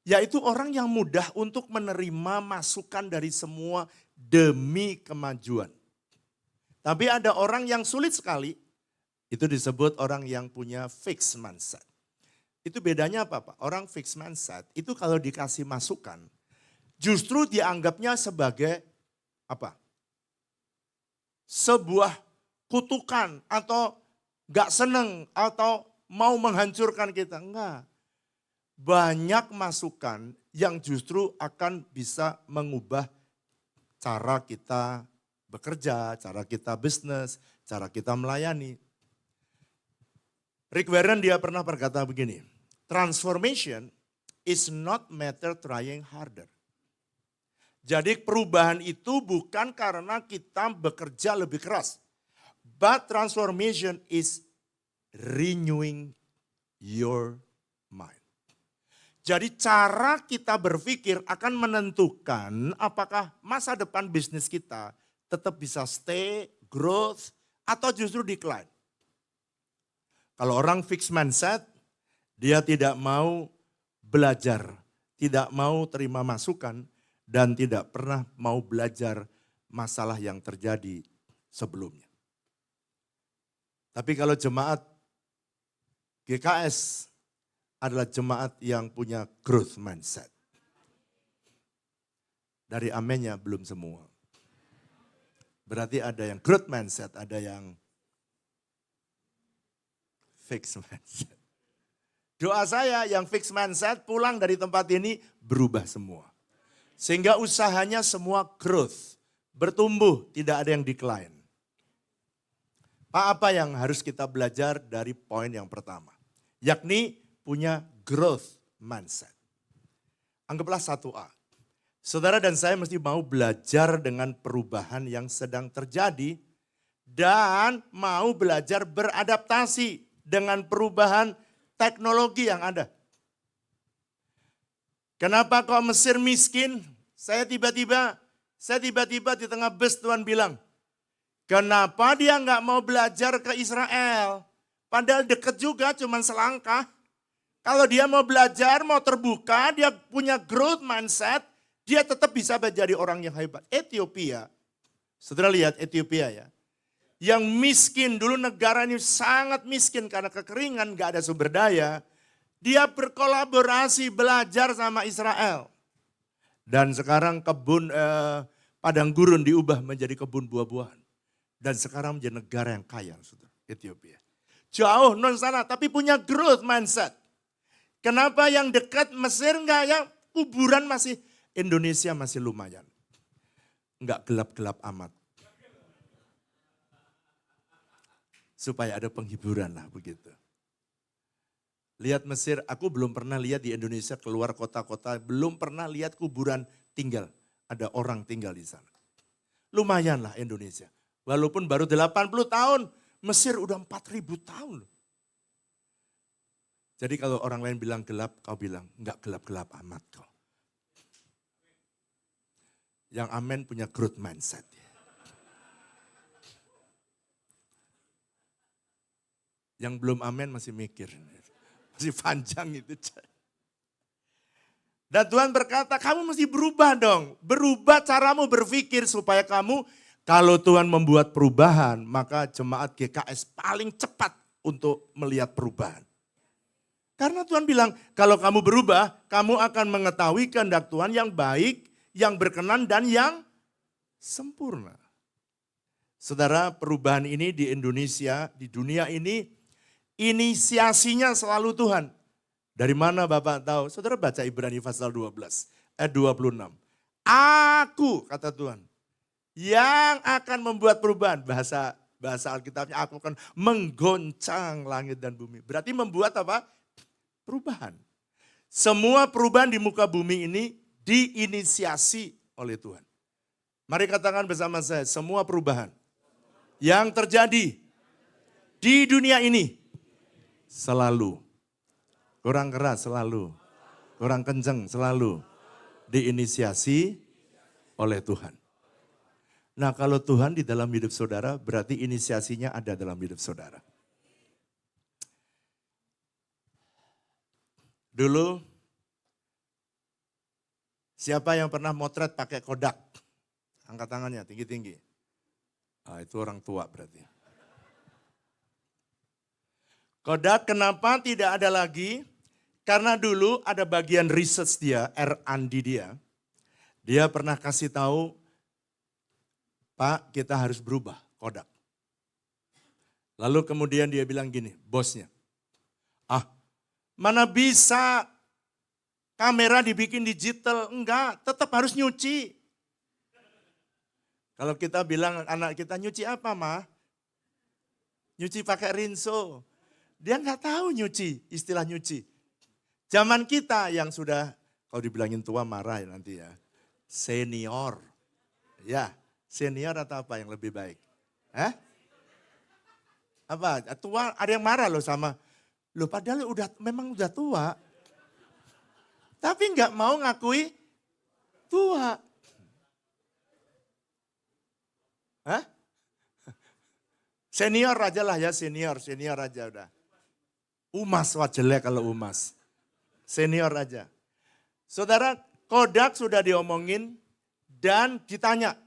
Yaitu orang yang mudah untuk menerima masukan dari semua demi kemajuan. Tapi ada orang yang sulit sekali, itu disebut orang yang punya fixed mindset. Itu bedanya apa Pak? Orang fixed mindset itu kalau dikasih masukan, justru dianggapnya sebagai apa? Sebuah kutukan atau gak seneng atau mau menghancurkan kita. Enggak. Banyak masukan yang justru akan bisa mengubah cara kita bekerja, cara kita bisnis, cara kita melayani. Rick Warren dia pernah berkata begini, transformation is not matter trying harder. Jadi perubahan itu bukan karena kita bekerja lebih keras. But transformation is renewing your mind. Jadi cara kita berpikir akan menentukan apakah masa depan bisnis kita tetap bisa stay, growth, atau justru decline. Kalau orang fixed mindset, dia tidak mau belajar, tidak mau terima masukan, dan tidak pernah mau belajar masalah yang terjadi sebelumnya. Tapi kalau jemaat GKS adalah jemaat yang punya growth mindset. Dari amennya belum semua. Berarti ada yang growth mindset, ada yang fixed mindset. Doa saya yang fixed mindset pulang dari tempat ini berubah semua. Sehingga usahanya semua growth, bertumbuh, tidak ada yang decline. Pak, apa yang harus kita belajar dari poin yang pertama? Yakni punya growth mindset. Anggaplah 1A. Saudara dan saya mesti mau belajar dengan perubahan yang sedang terjadi dan mau belajar beradaptasi dengan perubahan teknologi yang ada. Kenapa kok Mesir miskin? Saya tiba-tiba di tengah bus Tuhan bilang, kenapa dia nggak mau belajar ke Israel? Padahal deket juga, cuman selangkah. Kalau dia mau belajar, mau terbuka, dia punya growth mindset, dia tetap bisa menjadi orang yang hebat. Ethiopia, saudara lihat Ethiopia ya. Yang miskin, dulu negara ini sangat miskin karena kekeringan, gak ada sumber daya. Dia berkolaborasi, belajar sama Israel. Dan sekarang kebun padang gurun diubah menjadi kebun buah-buahan. Dan sekarang menjadi negara yang kaya, saudara, Ethiopia. Jauh non sana, tapi punya growth mindset. Kenapa yang dekat Mesir enggak ya? Kuburan masih, Indonesia masih lumayan. Enggak gelap-gelap amat. Supaya ada penghiburan lah begitu. Lihat Mesir, aku belum pernah lihat di Indonesia keluar kota-kota, belum pernah lihat kuburan tinggal. Ada orang tinggal di sana. Lumayan lah Indonesia. Walaupun baru 80 tahun, Mesir udah 4.000 tahun. Jadi kalau orang lain bilang gelap, kau bilang enggak gelap-gelap amat kau. Yang amen punya growth mindset. Yang belum amen masih mikir. Masih panjang itu. Dan Tuhan berkata, kamu mesti berubah dong. Berubah caramu berpikir supaya kamu, kalau Tuhan membuat perubahan, maka jemaat GKS paling cepat untuk melihat perubahan. Karena Tuhan bilang, kalau kamu berubah, kamu akan mengetahui kehendak Tuhan yang baik, yang berkenan, dan yang sempurna. Saudara, perubahan ini di Indonesia, di dunia ini, inisiasinya selalu Tuhan. Dari mana Bapak tahu? Saudara baca Ibrani pasal 12, ayat 26. Aku, kata Tuhan, yang akan membuat perubahan. Bahasa Alkitabnya, aku akan menggoncang langit dan bumi. Berarti membuat apa? Perubahan. Semua perubahan di muka bumi ini diinisiasi oleh Tuhan. Mari katakan bersama saya, semua perubahan yang terjadi di dunia ini selalu, kurang keras selalu, kurang kenceng selalu, diinisiasi oleh Tuhan. Nah kalau Tuhan di dalam hidup saudara, berarti inisiasinya ada dalam hidup saudara. Dulu, siapa yang pernah motret pakai Kodak? Angkat tangannya tinggi-tinggi. Ah, itu orang tua berarti. Kodak kenapa tidak ada lagi? Karena dulu ada bagian research dia, R&D dia. Dia pernah kasih tahu, Pak kita harus berubah Kodak. Lalu kemudian dia bilang gini, bosnya. Mana bisa kamera dibikin digital? Enggak, tetap harus nyuci. Kalau kita bilang anak kita nyuci apa mah? Nyuci pakai rinso. Dia nggak tahu nyuci, istilah nyuci. Zaman kita yang sudah, kalau dibilangin tua marah ya nanti ya. Senior. Ya, senior atau apa yang lebih baik? Apa? Tua, ada yang marah loh sama. Loh padahal memang udah tua. Tapi nggak mau ngakui tua. Senior aja lah ya, senior aja udah. Umas, wah jelek kalau umas. Senior aja. Saudara, Kodak sudah diomongin dan ditanya.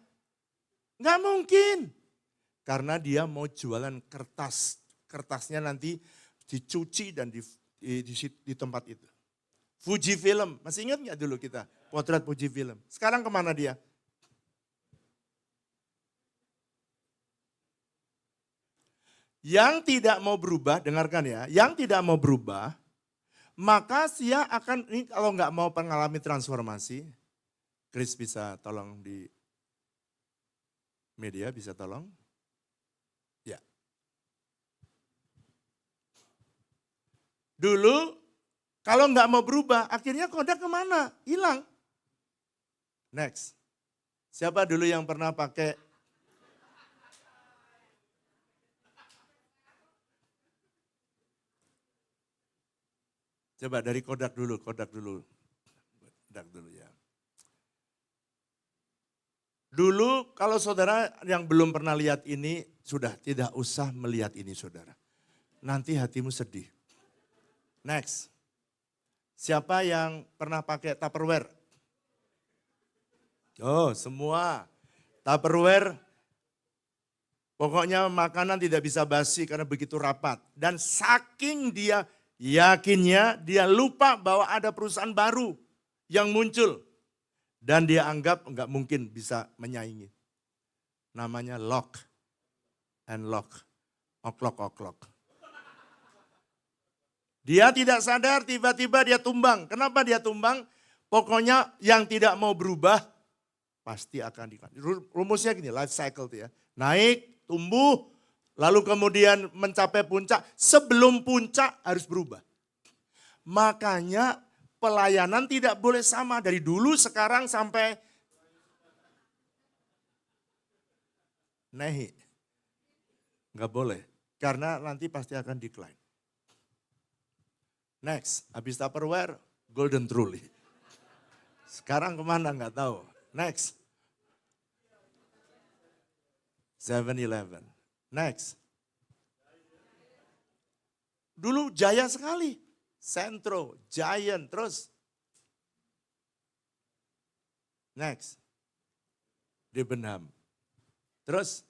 Nggak mungkin. Karena dia mau jualan kertas. Kertasnya nanti dicuci dan di tempat itu. Fuji Film, masih ingat nggak dulu kita potret Fuji Film? Sekarang kemana dia? Yang tidak mau berubah, dengarkan ya, yang tidak mau berubah, maka dia akan, ini kalau nggak mau mengalami transformasi, Chris bisa tolong di media, bisa tolong? Ya. Dulu, kalau nggak mau berubah, akhirnya Kodak kemana? Hilang. Next. Siapa dulu yang pernah pakai coba dari Kodak dulu ya. Dulu kalau saudara yang belum pernah lihat ini, sudah tidak usah melihat ini saudara. Nanti hatimu sedih. Next. Siapa yang pernah pakai Tupperware? Oh semua. Tupperware, pokoknya makanan tidak bisa basi karena begitu rapat. Dan saking dia yakinnya, dia lupa bahwa ada perusahaan baru yang muncul. Dan dia anggap nggak mungkin bisa menyaingi. Namanya Lock and Lock. Oklok. Dia tidak sadar, tiba-tiba dia tumbang. Kenapa dia tumbang? Pokoknya yang tidak mau berubah, pasti akan dikanti. Rumusnya gini, life cycle tuh ya. Naik, tumbuh, lalu kemudian mencapai puncak. Sebelum puncak harus berubah. Makanya pelayanan tidak boleh sama dari dulu, sekarang sampai naik. Nggak boleh, karena nanti pasti akan decline. Next, habis Tupperware, Golden Truly. Sekarang kemana nggak tahu. Next, 7-Eleven. Next. Dulu jaya sekali. Sentro, Giant, terus. Next. Debenham. Terus.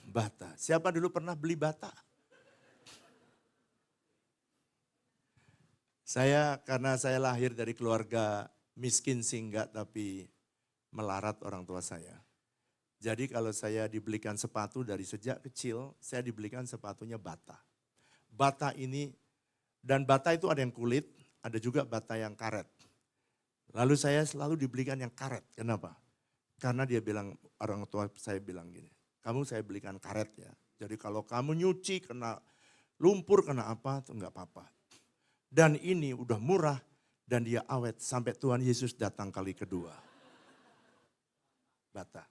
Bata. Siapa dulu pernah beli Bata? Karena saya lahir dari keluarga miskin sih enggak, tapi melarat orang tua saya. Jadi kalau saya dibelikan sepatu dari sejak kecil, saya dibelikan sepatunya Bata. Bata ini Dan bata itu ada yang kulit, ada juga bata yang karet. Lalu saya selalu dibelikan yang karet. Kenapa? Karena dia bilang, orang tua saya bilang gini, kamu saya belikan karet ya. Jadi kalau kamu nyuci kena lumpur, kena apa, itu enggak apa-apa. Dan ini udah murah dan dia awet sampai Tuhan Yesus datang kali kedua. Bata.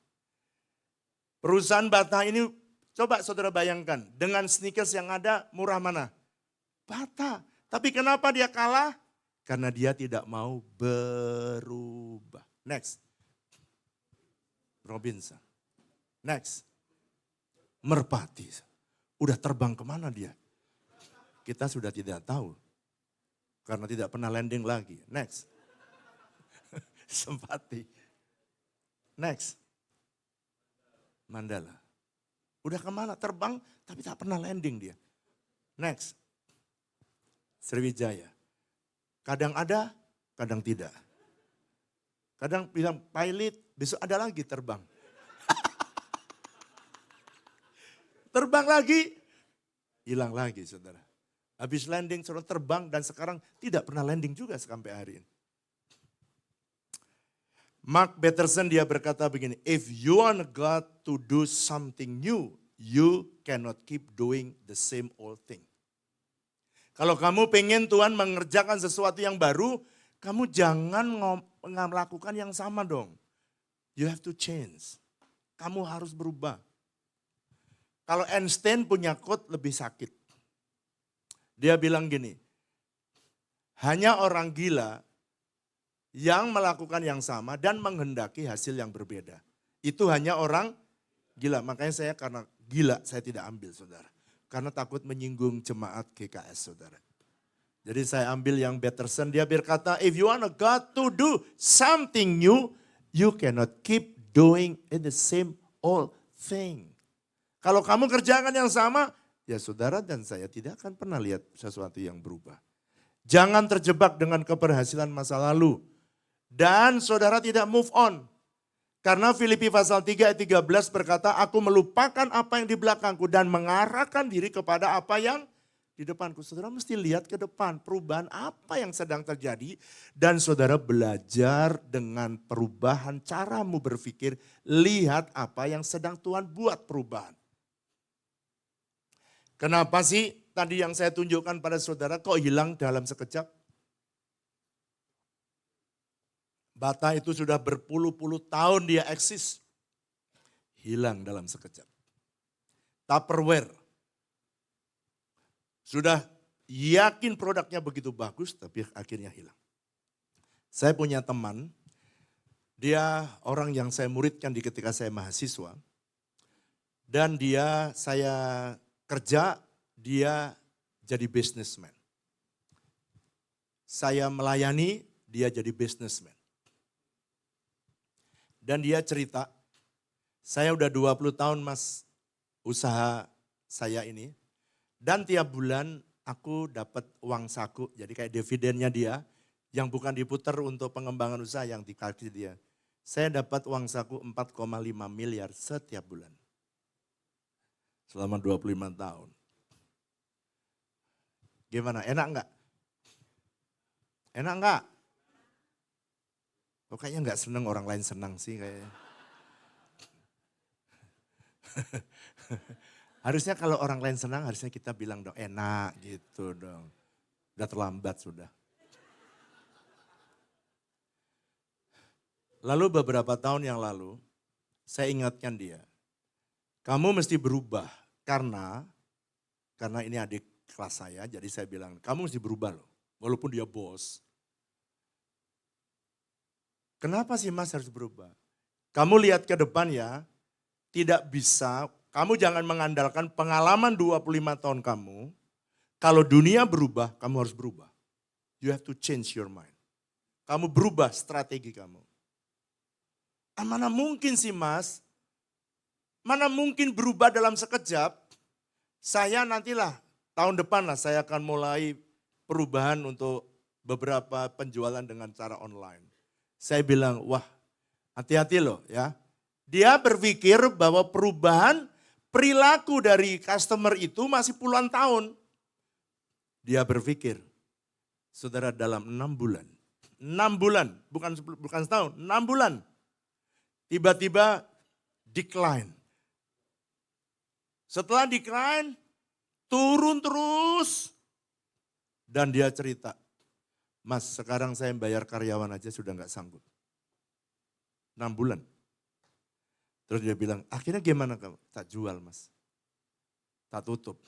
Perusahaan bata ini, coba saudara bayangkan, dengan sneakers yang ada murah mana? Bata. Tapi kenapa dia kalah? Karena dia tidak mau berubah. Next. Robinson. Next. Merpati. Udah terbang kemana dia? Kita sudah tidak tahu. Karena tidak pernah landing lagi. Next. Sempati. Next. Mandala. Udah kemana? Terbang tapi tak pernah landing dia. Next. Sriwijaya. Kadang ada, kadang tidak. Kadang bilang pilot, besok ada lagi terbang. Terbang lagi, hilang lagi saudara. Habis landing, saudara terbang dan sekarang tidak pernah landing juga sampai hari ini. Mark Batterson dia berkata begini, if you want God to do something new, you cannot keep doing the same old thing. Kalau kamu pengen Tuhan mengerjakan sesuatu yang baru, kamu jangan melakukan yang sama dong. You have to change. Kamu harus berubah. Kalau Einstein punya quote lebih sakit. Dia bilang gini, hanya orang gila yang melakukan yang sama dan menghendaki hasil yang berbeda. Itu hanya orang gila. Makanya saya karena gila saya tidak ambil saudara. Karena takut menyinggung jemaat GKS saudara. Jadi saya ambil yang Batterson, dia berkata, if you want God to do something new, you cannot keep doing in the same old thing. Kalau kamu kerjakan yang sama, ya saudara dan saya tidak akan pernah lihat sesuatu yang berubah. Jangan terjebak dengan keberhasilan masa lalu. Dan saudara tidak move on. Karena Filipi pasal 3 ayat 13 berkata, aku melupakan apa yang di belakangku dan mengarahkan diri kepada apa yang di depanku. Saudara mesti lihat ke depan, perubahan apa yang sedang terjadi. Dan saudara belajar dengan perubahan caramu berpikir, lihat apa yang sedang Tuhan buat perubahan. Kenapa sih tadi yang saya tunjukkan pada saudara kok hilang dalam sekejap? Bata itu sudah berpuluh-puluh tahun dia eksis. Hilang dalam sekejap. Tupperware. Sudah yakin produknya begitu bagus tapi akhirnya hilang. Saya punya teman, dia orang yang saya muridkan di ketika saya mahasiswa. Dan saya kerja, dia jadi businessman. Saya melayani, dia jadi businessman. Dan dia cerita, saya udah 20 tahun mas usaha saya ini. Dan tiap bulan aku dapat uang saku, jadi kayak dividennya dia. Yang bukan diputar untuk pengembangan usaha yang dikasih dia. Saya dapat uang saku 4,5 miliar setiap bulan. Selama 25 tahun. Gimana, enak enggak? Enak enggak? Oh, kayaknya enggak seneng, orang lain senang sih kayaknya. Harusnya kalau orang lain senang harusnya kita bilang dong enak gitu dong. Udah terlambat sudah. Lalu beberapa tahun yang lalu saya ingatkan dia. Kamu mesti berubah karena ini adik kelas saya, jadi saya bilang kamu mesti berubah loh. Walaupun dia bos. Kenapa sih mas harus berubah? Kamu lihat ke depan ya, tidak bisa, kamu jangan mengandalkan pengalaman 25 tahun kamu. Kalau dunia berubah, kamu harus berubah. You have to change your mind. Kamu berubah strategi kamu. Mana mungkin sih mas? Mana mungkin berubah dalam sekejap? Saya nantilah, tahun depan lah saya akan mulai perubahan untuk beberapa penjualan dengan cara online. Saya bilang, wah hati-hati loh ya. Dia berpikir bahwa perubahan perilaku dari customer itu masih puluhan tahun. Dia berpikir, saudara dalam 6 bulan, bukan setahun, 6 bulan. Tiba-tiba decline. Setelah decline, turun terus. Dan dia cerita, Mas sekarang saya bayar karyawan aja sudah nggak sanggup. 6 bulan. Terus dia bilang, akhirnya gimana kamu? Tak jual mas. Tak tutup.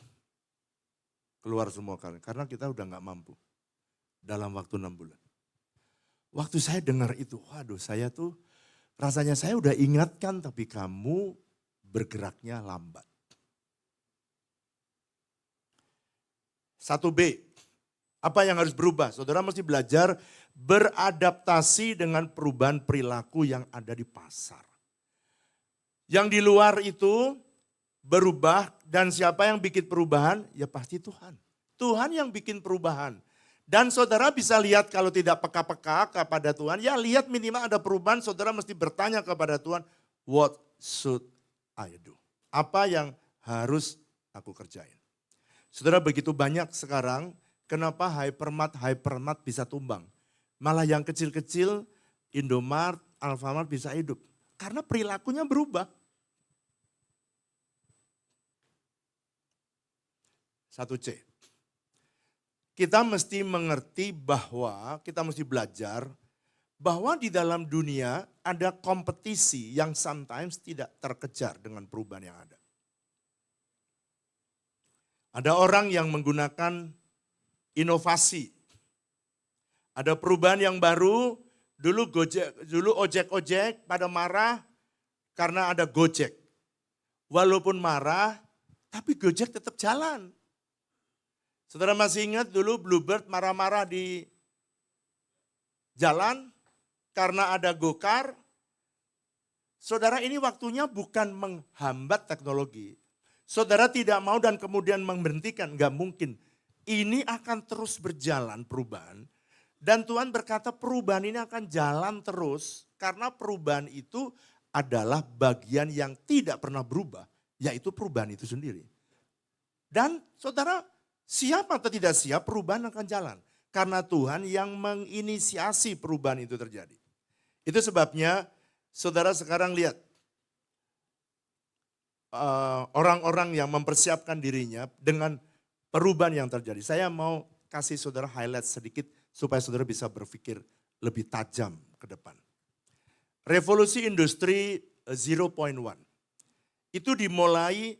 Keluar semua karena kita udah nggak mampu. Dalam waktu 6 bulan. Waktu saya dengar itu, waduh saya tuh rasanya saya udah ingatkan tapi kamu bergeraknya lambat. 1B, apa yang harus berubah? Saudara mesti belajar beradaptasi dengan perubahan perilaku yang ada di pasar. Yang di luar itu berubah dan siapa yang bikin perubahan? Ya pasti Tuhan. Tuhan yang bikin perubahan. Dan saudara bisa lihat kalau tidak peka-peka kepada Tuhan, ya lihat minimal ada perubahan, saudara mesti bertanya kepada Tuhan, what should I do? Apa yang harus aku kerjain? Saudara begitu banyak sekarang, kenapa hypermart bisa tumbang? Malah yang kecil-kecil, Indomart, Alfamart bisa hidup. Karena perilakunya berubah. 1C. Kita mesti mengerti bahwa, kita mesti belajar bahwa di dalam dunia ada kompetisi yang sometimes tidak terkejar dengan perubahan yang ada. Ada orang yang menggunakan inovasi. Ada perubahan yang baru, dulu ojek-ojek pada marah karena ada Gojek. Walaupun marah, tapi Gojek tetap jalan. Saudara masih ingat dulu Bluebird marah-marah di jalan karena ada Gokar. Saudara ini waktunya bukan menghambat teknologi. Saudara tidak mau dan kemudian memberhentikan, enggak mungkin. Ini akan terus berjalan perubahan. Dan Tuhan berkata perubahan ini akan jalan terus karena perubahan itu adalah bagian yang tidak pernah berubah, yaitu perubahan itu sendiri. Dan saudara, siap atau tidak siap, perubahan akan jalan. Karena Tuhan yang menginisiasi perubahan itu terjadi. Itu sebabnya saudara sekarang lihat. Orang-orang yang mempersiapkan dirinya dengan perubahan yang terjadi. Saya mau kasih saudara highlight sedikit supaya saudara bisa berpikir lebih tajam ke depan. Revolusi industri 0.1. Itu dimulai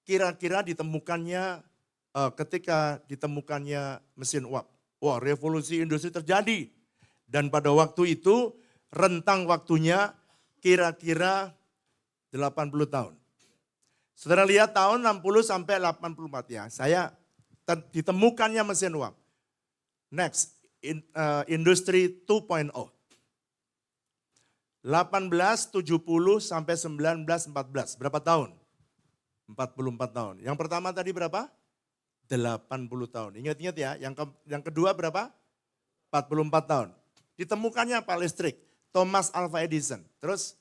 kira-kira ditemukannya ketika ditemukannya mesin uap. Wah, revolusi industri terjadi. Dan pada waktu itu rentang waktunya kira-kira 80 tahun. Saudara lihat tahun 60 sampai 84 ya. Ditemukannya mesin uap. Next, industri 2.0. 1870 sampai 1914. Berapa tahun? 44 tahun. Yang pertama tadi berapa? 80 tahun. Ingat-ingat ya, yang kedua berapa? 44 tahun. Ditemukannya apa? Listrik. Thomas Alva Edison. Terus,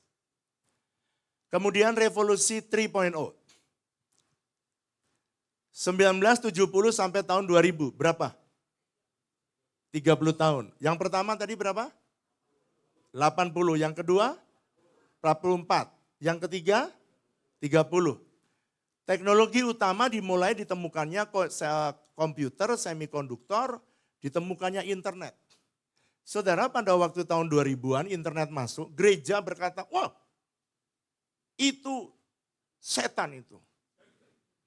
kemudian revolusi 3.0. 1970 sampai tahun 2000, berapa? 30 tahun. Yang pertama tadi berapa? 80. Yang kedua? 44. Yang ketiga? 30. Teknologi utama dimulai ditemukannya komputer, semikonduktor, ditemukannya internet. Saudara pada waktu tahun 2000-an internet masuk, gereja berkata, wah itu setan itu.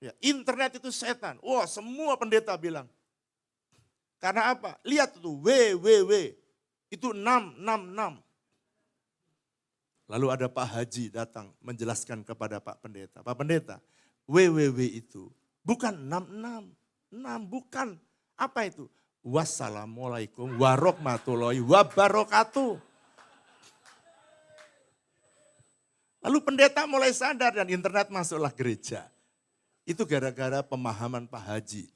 Ya, internet itu setan. Wah semua pendeta bilang. Karena apa? Lihat tuh, www. Itu 666. Lalu ada Pak Haji datang menjelaskan kepada Pak Pendeta. Pak Pendeta, www itu bukan 66. 6, bukan. Apa itu? Wassalamualaikum warahmatullahi wabarakatuh. Lalu pendeta mulai sadar dan internet masuklah gereja. Itu gara-gara pemahaman Pak Haji.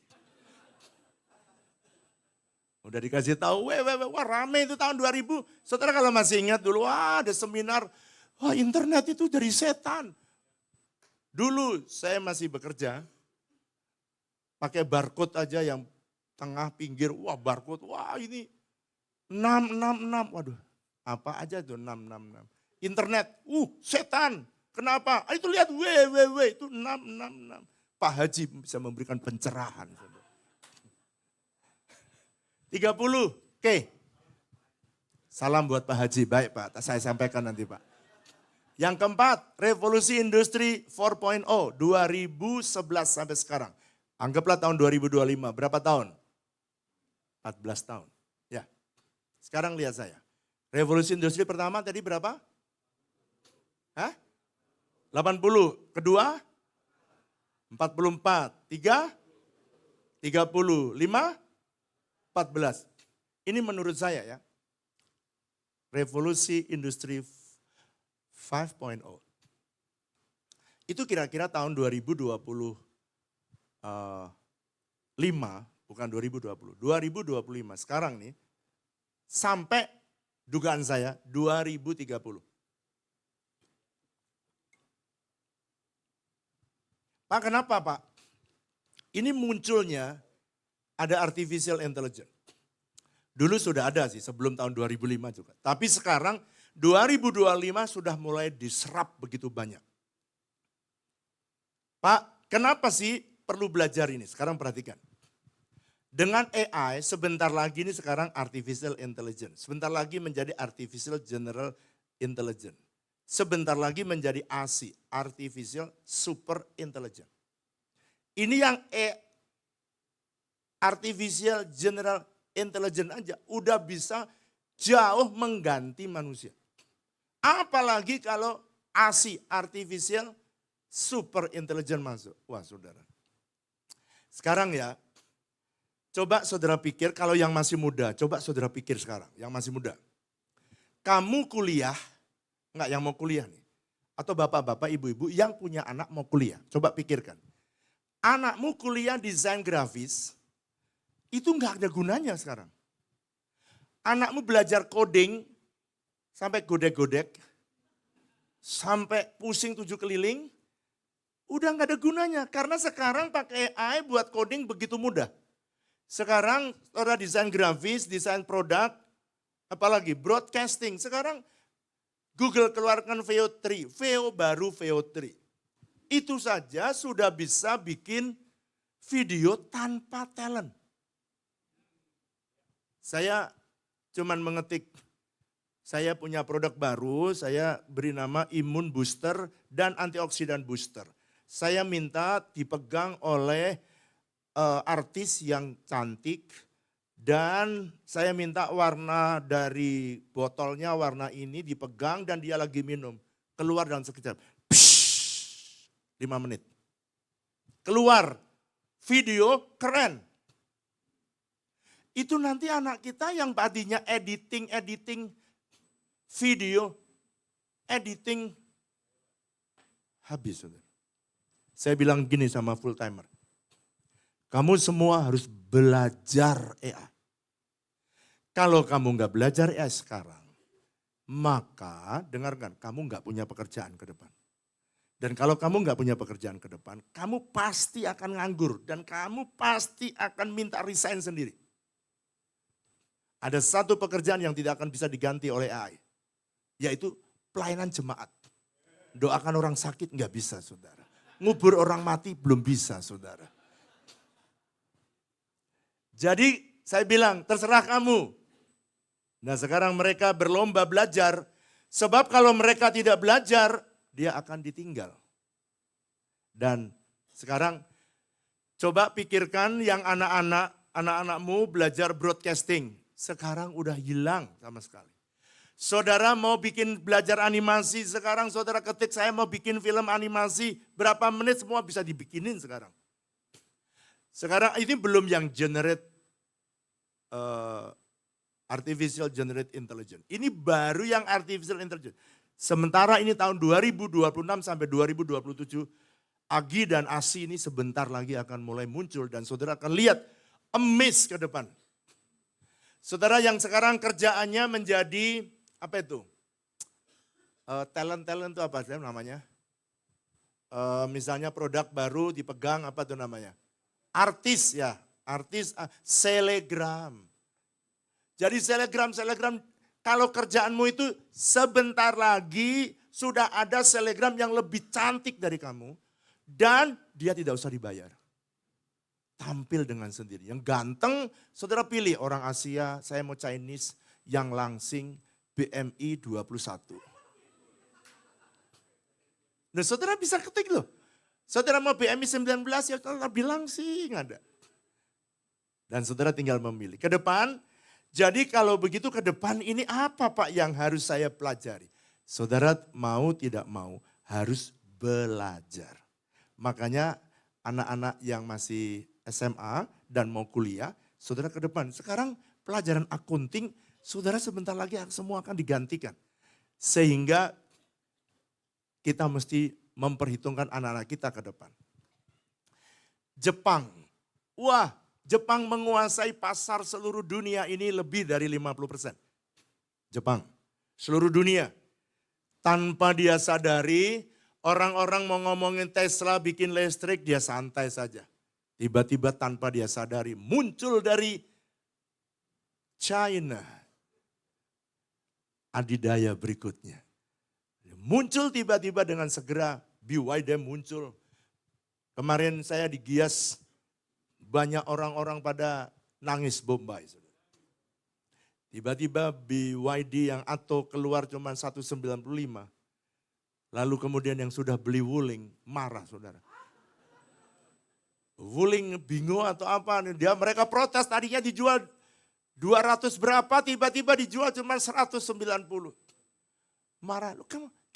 Udah dikasih tahu, wah rame itu tahun 2000. Saudara kalau masih ingat dulu, wah ada seminar, wah internet itu dari setan. Dulu saya masih bekerja, pakai barcode aja yang tengah, pinggir, wah barcode, wah ini 666, waduh apa aja tuh 666. Internet, setan, kenapa? Itu lihat www itu 666. Pak Haji bisa memberikan pencerahan. 30, oke. Salam buat Pak Haji, baik Pak, saya sampaikan nanti Pak. Yang keempat, revolusi industri 4.0, 2011 sampai sekarang. Anggaplah tahun 2025, berapa tahun? 14 tahun. Ya, sekarang lihat saya. Revolusi industri pertama tadi berapa? Hah? 80, kedua? 44, 3? 30, 5? 14. Ini menurut saya ya, revolusi industri 5.0. Itu kira-kira tahun 2025, bukan 2020, 2025 sekarang nih, sampai dugaan saya 2030. Pak, kenapa Pak? Ini munculnya ada artificial intelligence. Dulu sudah ada sih sebelum tahun 2005 juga. Tapi sekarang 2025 sudah mulai diserap begitu banyak. Pak, kenapa sih perlu belajar ini? Sekarang perhatikan. Dengan AI sebentar lagi ini sekarang artificial intelligence. Sebentar lagi menjadi artificial general intelligence. Sebentar lagi menjadi ASI, artificial super intelligence. Ini yang artificial general intelligence aja udah bisa jauh mengganti manusia. Apalagi kalau ASI, artificial super intelligence masuk. Wah saudara. Sekarang ya, coba saudara pikir kalau yang masih muda, coba saudara pikir sekarang yang masih muda. Kamu kuliah, enggak yang mau kuliah nih. Atau bapak-bapak, ibu-ibu yang punya anak mau kuliah. Coba pikirkan. Anakmu kuliah desain grafis, itu enggak ada gunanya sekarang. Anakmu belajar coding, sampai godek-godek, sampai pusing 7 keliling, udah enggak ada gunanya. Karena sekarang pakai AI buat coding begitu mudah. Sekarang orang desain grafis, desain produk, apalagi broadcasting. Sekarang Google keluarkan VO3, VO baru VO3. Itu saja sudah bisa bikin video tanpa talent. Saya cuman mengetik, saya punya produk baru, saya beri nama Imun Booster dan Antioksidan Booster. Saya minta dipegang oleh artis yang cantik dan saya minta warna dari botolnya warna ini dipegang dan dia lagi minum. Keluar dalam sekejap. 5 menit. Keluar video keren. Itu nanti anak kita yang tadinya editing video, editing habis. Saya bilang gini sama full timer. Kamu semua harus belajar AI. Kalau kamu nggak belajar AI sekarang, maka dengarkan, kamu nggak punya pekerjaan ke depan. Dan kalau kamu nggak punya pekerjaan ke depan, kamu pasti akan nganggur dan kamu pasti akan minta resign sendiri. Ada satu pekerjaan yang tidak akan bisa diganti oleh AI, yaitu pelayanan jemaat. Doakan orang sakit nggak bisa, saudara. Ngubur orang mati belum bisa, saudara. Jadi saya bilang, terserah kamu. Nah sekarang mereka berlomba belajar, sebab kalau mereka tidak belajar, dia akan ditinggal. Dan sekarang coba pikirkan yang anak-anakmu belajar broadcasting. Sekarang udah hilang sama sekali. Saudara mau bikin belajar animasi, sekarang saudara ketik saya mau bikin film animasi, berapa menit semua bisa dibikinin sekarang. Sekarang ini belum yang artificial generate intelligence. Ini baru yang artificial intelligence. Sementara ini tahun 2026 sampai 2027, Agi dan Asi ini sebentar lagi akan mulai muncul dan saudara akan lihat emis ke depan. Saudara yang sekarang kerjaannya menjadi, apa itu? Talent itu apa sih namanya? Misalnya produk baru dipegang, apa itu namanya? Artis ya, artis selegram. Jadi selegram kalau kerjaanmu itu sebentar lagi sudah ada selegram yang lebih cantik dari kamu dan dia tidak usah dibayar. Tampil dengan sendiri. Yang ganteng, saudara pilih orang Asia, saya mau Chinese, yang langsing BMI 21. Nah saudara bisa ketik loh. Saudara mau BMI 19 ya lebih langsing ada. Dan saudara tinggal memilih. Ke depan, jadi kalau begitu ke depan ini apa Pak yang harus saya pelajari? Saudara mau tidak mau harus belajar. Makanya anak-anak yang masih SMA dan mau kuliah, saudara ke depan. Sekarang pelajaran akunting, saudara sebentar lagi semua akan digantikan. Sehingga kita mesti memperhitungkan anak-anak kita ke depan. Jepang, wah Jepang menguasai pasar seluruh dunia ini lebih dari 50%. Jepang, seluruh dunia. Tanpa dia sadari, orang-orang mau ngomongin Tesla bikin listrik, dia santai saja. Tiba-tiba tanpa dia sadari muncul dari China adidaya berikutnya. Muncul tiba-tiba dengan segera BYD muncul. Kemarin saya di Gias banyak orang-orang pada nangis bombay. Tiba-tiba BYD yang Atto keluar cuma 195. Lalu kemudian yang sudah beli Wuling marah saudara. Wuling bingung atau apa, mereka protes tadinya dijual 200 berapa, tiba-tiba dijual cuma 190. Marah,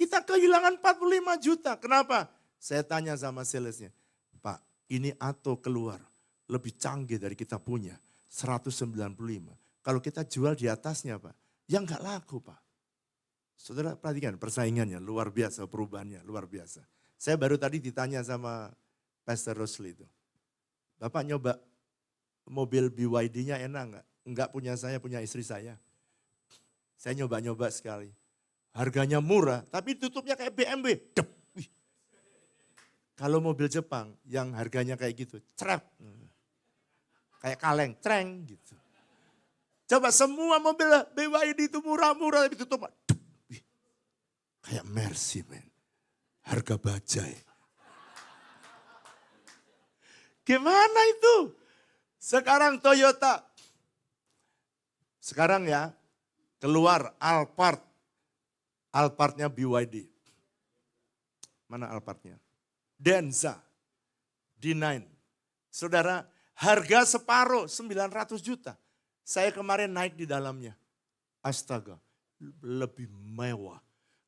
kita kehilangan 45 juta, kenapa? Saya tanya sama salesnya, Pak ini Atto keluar lebih canggih dari kita punya, 195. Kalau kita jual di atasnya Pak, ya enggak laku Pak. Saudara perhatikan persaingannya luar biasa, perubahannya luar biasa. Saya baru tadi ditanya sama Pastor Rosli itu. Bapak nyoba mobil BYD-nya enak enggak? Enggak punya saya, punya istri saya. Saya nyoba-nyoba sekali. Harganya murah, tapi tutupnya kayak BMW. Dep. Wih. Kalau mobil Jepang yang harganya kayak gitu, cerep. Kayak kaleng, treng gitu. Coba semua mobil BYD itu murah-murah, tapi tutupnya. Dep. Wih. Kayak Mercy, men. Harga bajai. Gimana itu? Sekarang Toyota. Sekarang ya, keluar Alphard. Alphardnya BYD. Mana Alphardnya? Denza. D9. Saudara, harga separuh 900 juta. Saya kemarin naik di dalamnya. Astaga, lebih mewah,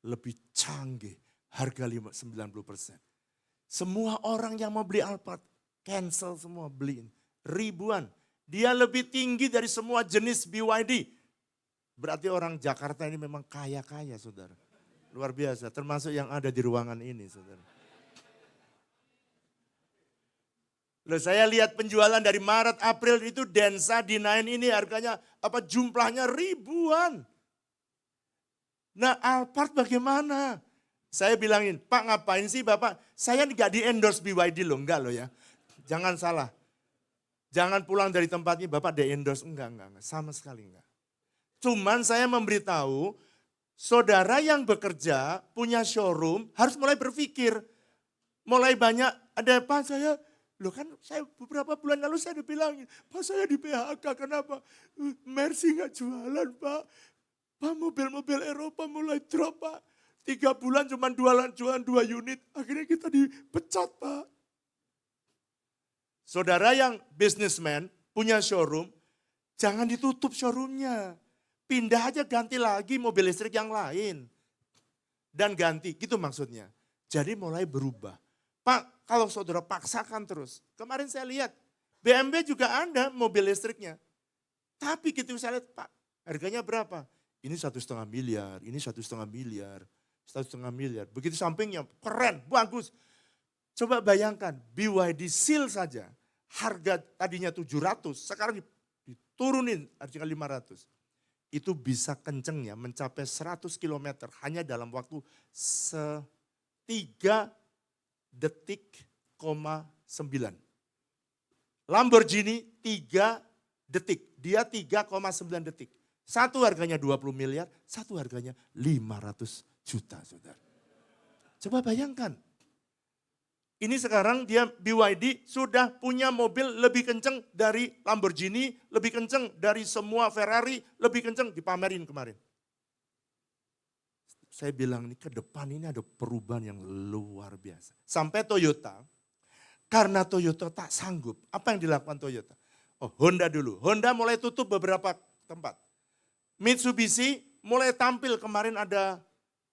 lebih canggih. Harga 90%. Semua orang yang mau beli Alphard, cancel semua beliin. Ribuan. Dia lebih tinggi dari semua jenis BYD. Berarti orang Jakarta ini memang kaya-kaya saudara. Luar biasa, termasuk yang ada di ruangan ini saudara. Loh, saya lihat penjualan dari Maret, April itu Denza D9 ini harganya jumlahnya ribuan. Nah Alphard bagaimana? Saya bilangin, Pak ngapain sih Bapak? Saya nggak di-endorse BYD loh, enggak loh ya. Jangan salah. Jangan pulang dari tempatnya Bapak di-endorse, enggak, sama sekali enggak. Cuman saya memberitahu, saudara yang bekerja, punya showroom, harus mulai berpikir. Mulai banyak, ada Pak saya beberapa bulan lalu saya udah bilangin, Pak saya di PHK, kenapa? Mercy nggak jualan Pak. Pak mobil-mobil Eropa mulai drop Pak. 3 bulan cuma jualan 2 unit, akhirnya kita dipecat Pak. Saudara yang businessman, punya showroom, jangan ditutup showroomnya. Pindah aja ganti lagi mobil listrik yang lain. Dan ganti, gitu maksudnya. Jadi mulai berubah. Pak, kalau saudara paksakan terus. Kemarin saya lihat, BMW juga ada mobil listriknya. Tapi gitu saya lihat, Pak, harganya berapa? Ini 1,5 miliar, ini 1,5 miliar, 1,5 miliar. Begitu sampingnya, keren, bagus. Coba bayangkan, BYD Seal saja, harga tadinya 700, sekarang diturunin harga 500. Itu bisa kencengnya mencapai 100 km hanya dalam waktu 3,9 detik. Lamborghini 3 detik. Dia 3,9 detik. Satu harganya 20 miliar, satu harganya 500 juta, saudara. Coba bayangkan. Ini sekarang dia BYD sudah punya mobil lebih kenceng dari Lamborghini, lebih kenceng dari semua Ferrari, lebih kenceng dipamerin kemarin. Saya bilang ini ke depan ini ada perubahan yang luar biasa. Sampai Toyota, karena Toyota tak sanggup, apa yang dilakukan Toyota? Oh, Honda dulu. Honda mulai tutup beberapa tempat. Mitsubishi mulai tampil kemarin ada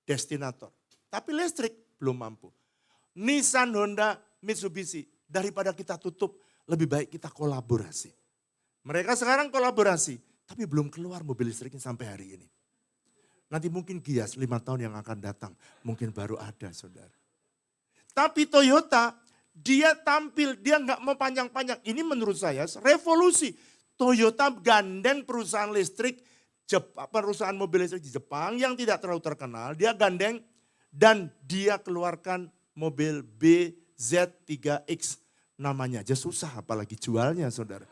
Destinator. Tapi listrik belum mampu. Nissan, Honda, Mitsubishi. Daripada kita tutup, lebih baik kita kolaborasi. Mereka sekarang kolaborasi, tapi belum keluar mobil listriknya sampai hari ini. Nanti mungkin Gias 5 tahun yang akan datang, mungkin baru ada, saudara. Tapi Toyota, dia tampil, dia nggak mau panjang-panjang. Ini menurut saya revolusi. Toyota gandeng perusahaan listrik, perusahaan mobil listrik di Jepang yang tidak terlalu terkenal. Dia gandeng dan dia keluarkan mobil BZ3X. Namanya aja susah, apalagi jualnya, saudara.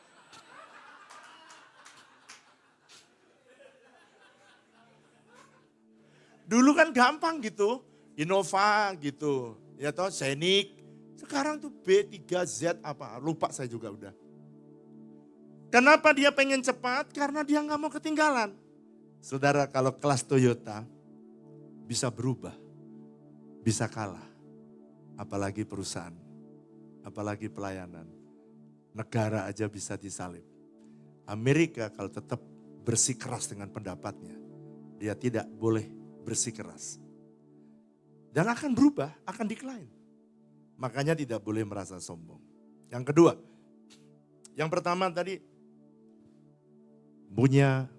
Dulu kan gampang gitu, Innova gitu, ya toh Scenic. Sekarang tuh B3Z apa, lupa saya juga udah. Kenapa dia pengen cepat? Karena dia nggak mau ketinggalan. Saudara, kalau kelas Toyota bisa berubah, bisa kalah. Apalagi perusahaan, apalagi pelayanan. Negara aja bisa disalib. Amerika kalau tetap bersikeras dengan pendapatnya, dia tidak boleh bersikeras. Dan akan berubah, akan decline. Makanya tidak boleh merasa sombong. Yang kedua, yang pertama tadi punya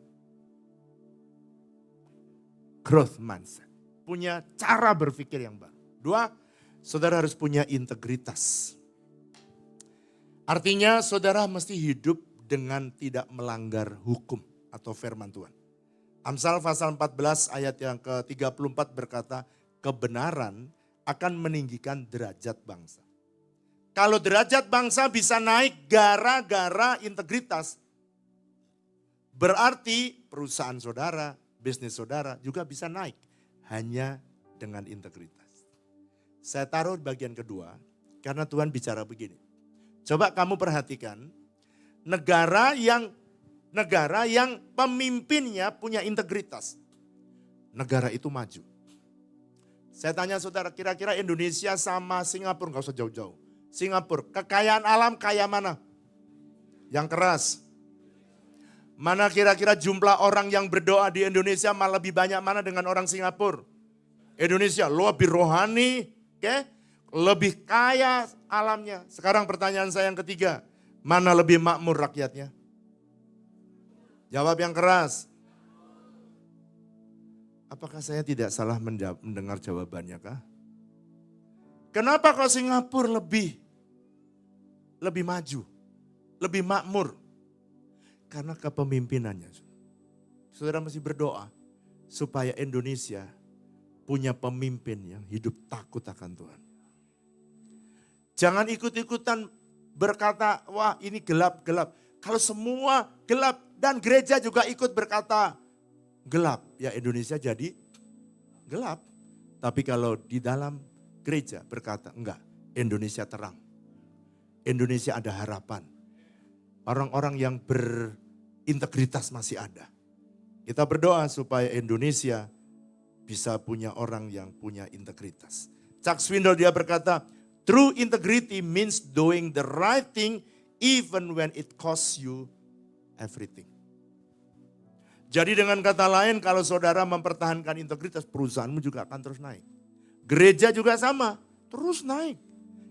growth mindset. Punya cara berpikir yang baru. Dua, saudara harus punya integritas. Artinya saudara mesti hidup dengan tidak melanggar hukum atau firman Tuhan. Amsal pasal 14 ayat yang ke-34 berkata, kebenaran akan meninggikan derajat bangsa. Kalau derajat bangsa bisa naik gara-gara integritas, berarti perusahaan saudara, bisnis saudara juga bisa naik hanya dengan integritas. Saya taruh bagian kedua karena Tuhan bicara begini. Coba kamu perhatikan negara yang pemimpinnya punya integritas. Negara itu maju. Saya tanya saudara, kira-kira Indonesia sama Singapura, gak usah jauh-jauh. Singapura, kekayaan alam kaya mana? Yang keras. Mana kira-kira jumlah orang yang berdoa di Indonesia malah lebih banyak mana dengan orang Singapura? Indonesia lebih rohani, lebih kaya alamnya. Sekarang pertanyaan saya yang ketiga, mana lebih makmur rakyatnya? Jawab yang keras. Apakah saya tidak salah mendengar jawabannya kah? Kenapa kok Singapura lebih maju, lebih makmur? Karena kepemimpinannya. Saudara mesti berdoa supaya Indonesia punya pemimpin yang hidup takut akan Tuhan. Jangan ikut-ikutan berkata, wah ini gelap-gelap. Kalau semua gelap dan gereja juga ikut berkata gelap, ya Indonesia jadi gelap. Tapi kalau di dalam gereja berkata enggak, Indonesia terang. Indonesia ada harapan. Orang-orang yang berintegritas masih ada. Kita berdoa supaya Indonesia bisa punya orang yang punya integritas. Chuck Swindoll dia berkata, true integrity means doing the right thing even when it costs you everything. Jadi dengan kata lain, kalau saudara mempertahankan integritas, perusahaanmu juga akan terus naik. Gereja juga sama, terus naik.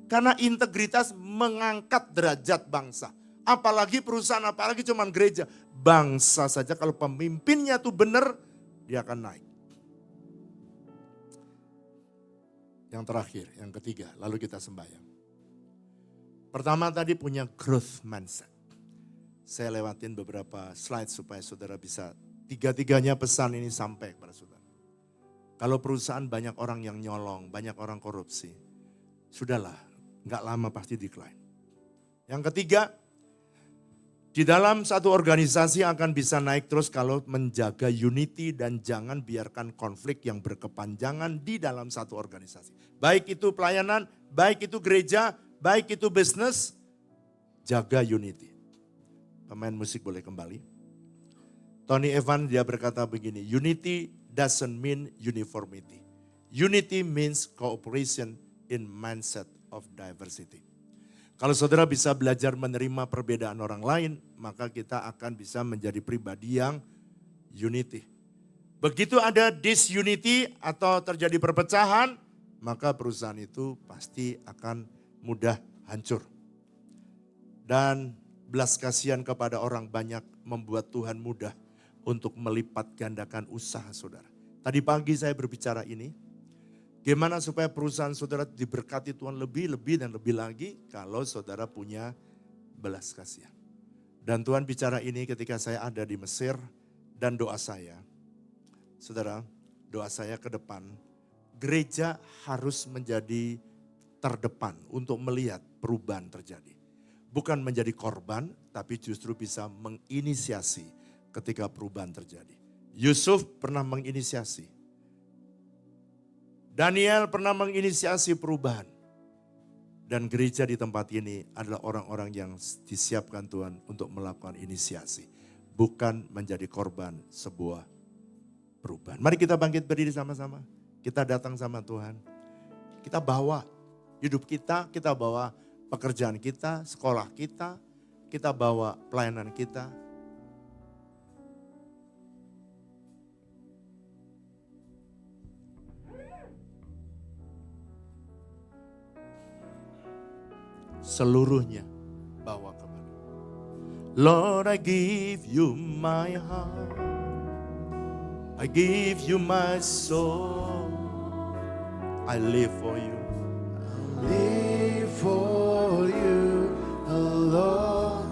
Karena integritas mengangkat derajat bangsa. Apalagi perusahaan, apalagi cuman gereja. Bangsa saja kalau pemimpinnya tuh benar, dia akan naik. Yang terakhir, yang ketiga, lalu kita sembahyang. Pertama tadi punya growth mindset. Saya lewatin beberapa slide supaya saudara bisa tiga-tiganya pesan ini sampai kepada saudara. Kalau perusahaan banyak orang yang nyolong, banyak orang korupsi, sudahlah, nggak lama pasti decline. Yang ketiga, Di dalam satu organisasi akan bisa naik terus kalau menjaga unity dan jangan biarkan konflik yang berkepanjangan di dalam satu organisasi. Baik itu pelayanan, baik itu gereja, baik itu bisnis, jaga unity. Pemain musik boleh kembali. Tony Evans dia berkata begini, unity doesn't mean uniformity. Unity means cooperation in mindset of diversity. Kalau saudara bisa belajar menerima perbedaan orang lain, maka kita akan bisa menjadi pribadi yang unity. Begitu ada disunity atau terjadi perpecahan, maka perusahaan itu pasti akan mudah hancur. Dan belas kasihan kepada orang banyak membuat Tuhan mudah untuk melipat gandakan usaha saudara. Tadi pagi saya berbicara ini. Gimana supaya perusahaan saudara diberkati Tuhan lebih dan lebih lagi kalau saudara punya belas kasihan. Dan Tuhan bicara ini ketika saya ada di Mesir dan doa saya. Saudara, doa saya ke depan, gereja harus menjadi terdepan untuk melihat perubahan terjadi. Bukan menjadi korban, tapi justru bisa menginisiasi ketika perubahan terjadi. Yusuf pernah menginisiasi. Daniel pernah menginisiasi perubahan. Dan gereja di tempat ini adalah orang-orang yang disiapkan Tuhan untuk melakukan inisiasi. Bukan menjadi korban sebuah perubahan. Mari kita bangkit berdiri sama-sama. Kita datang sama Tuhan. Kita bawa hidup kita bawa pekerjaan kita, sekolah kita bawa pelayanan kita. Seluruhnya bawa kepada. Lord, I give you my heart. I give you my soul. I live for you. Live for you alone.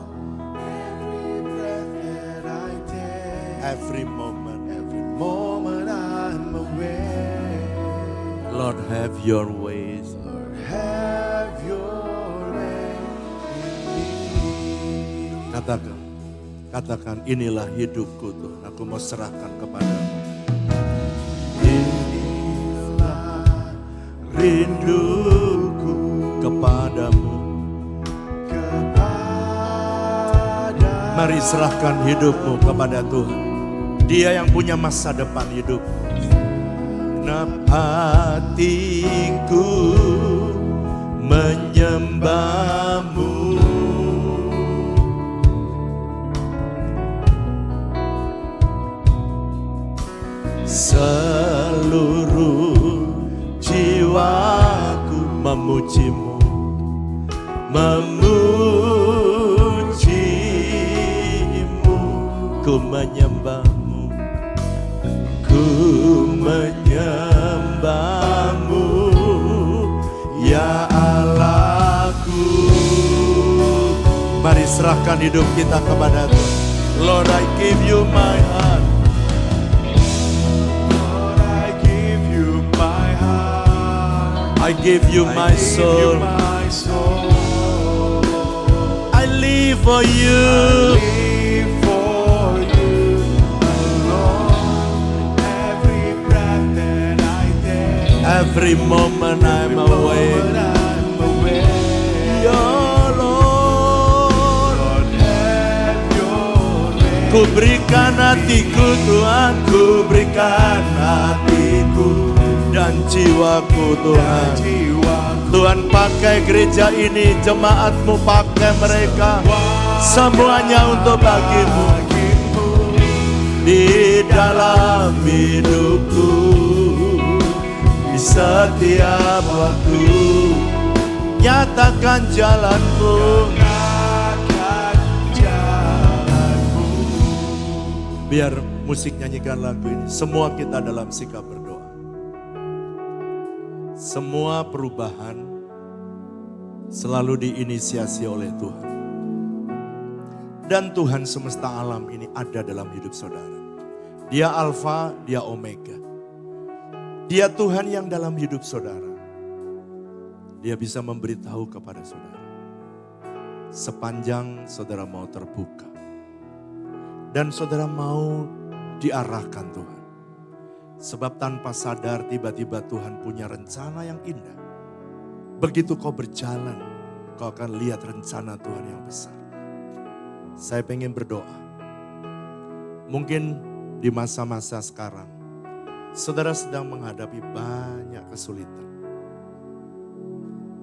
Every breath that I take, Every moment. every moment I'm aware. Lord, have your ways. Lord, have your way in me. Katakan inilah hidupku Tuhan. Aku mau serahkan kepadamu. Inilah Rinduku kepadamu. kepada Mari serahkan hidupmu kepada Tuhan. Dia yang punya masa depan hidupmu. Genap hatiku menyembahmu. Seluruh jiwaku memujimu, memujimu, ku menyembahmu, ku menyembahmu, ya Allahku. Mari serahkan hidup kita kepada Tuhan. Lord, I give you my heart. Lord, I give you my heart. I give you my I give you soul. my soul. I live for you. Live for you alone. Every breath that I take, Every moment I'm moment awake. I'm aware. Ya Lord, Lord, have your way. ku berikan hatiku Tuhan, ku berikan hatiku dan jiwaku Tuhan. Jiwaku Tuhan pakai gereja ini, jemaatmu pakai mereka, semuanya untuk bagimu. Di dalam hidupku, di setiap waktu, nyatakan jalanmu. akan jalanmu. Biar musik nyanyikan lagu ini, semua kita dalam sikap berdoa. Semua perubahan selalu diinisiasi oleh Tuhan. Dan Tuhan semesta alam ini ada dalam hidup saudara. Dia Alfa, dia Omega. Dia Tuhan yang dalam hidup saudara. Dia bisa memberitahu kepada saudara. Sepanjang saudara mau terbuka. Dan saudara mau diarahkan Tuhan. Sebab tanpa sadar tiba-tiba Tuhan punya rencana yang indah. Begitu kau berjalan, kau akan lihat rencana Tuhan yang besar. Saya pengen berdoa. Mungkin di masa-masa sekarang, saudara sedang menghadapi banyak kesulitan.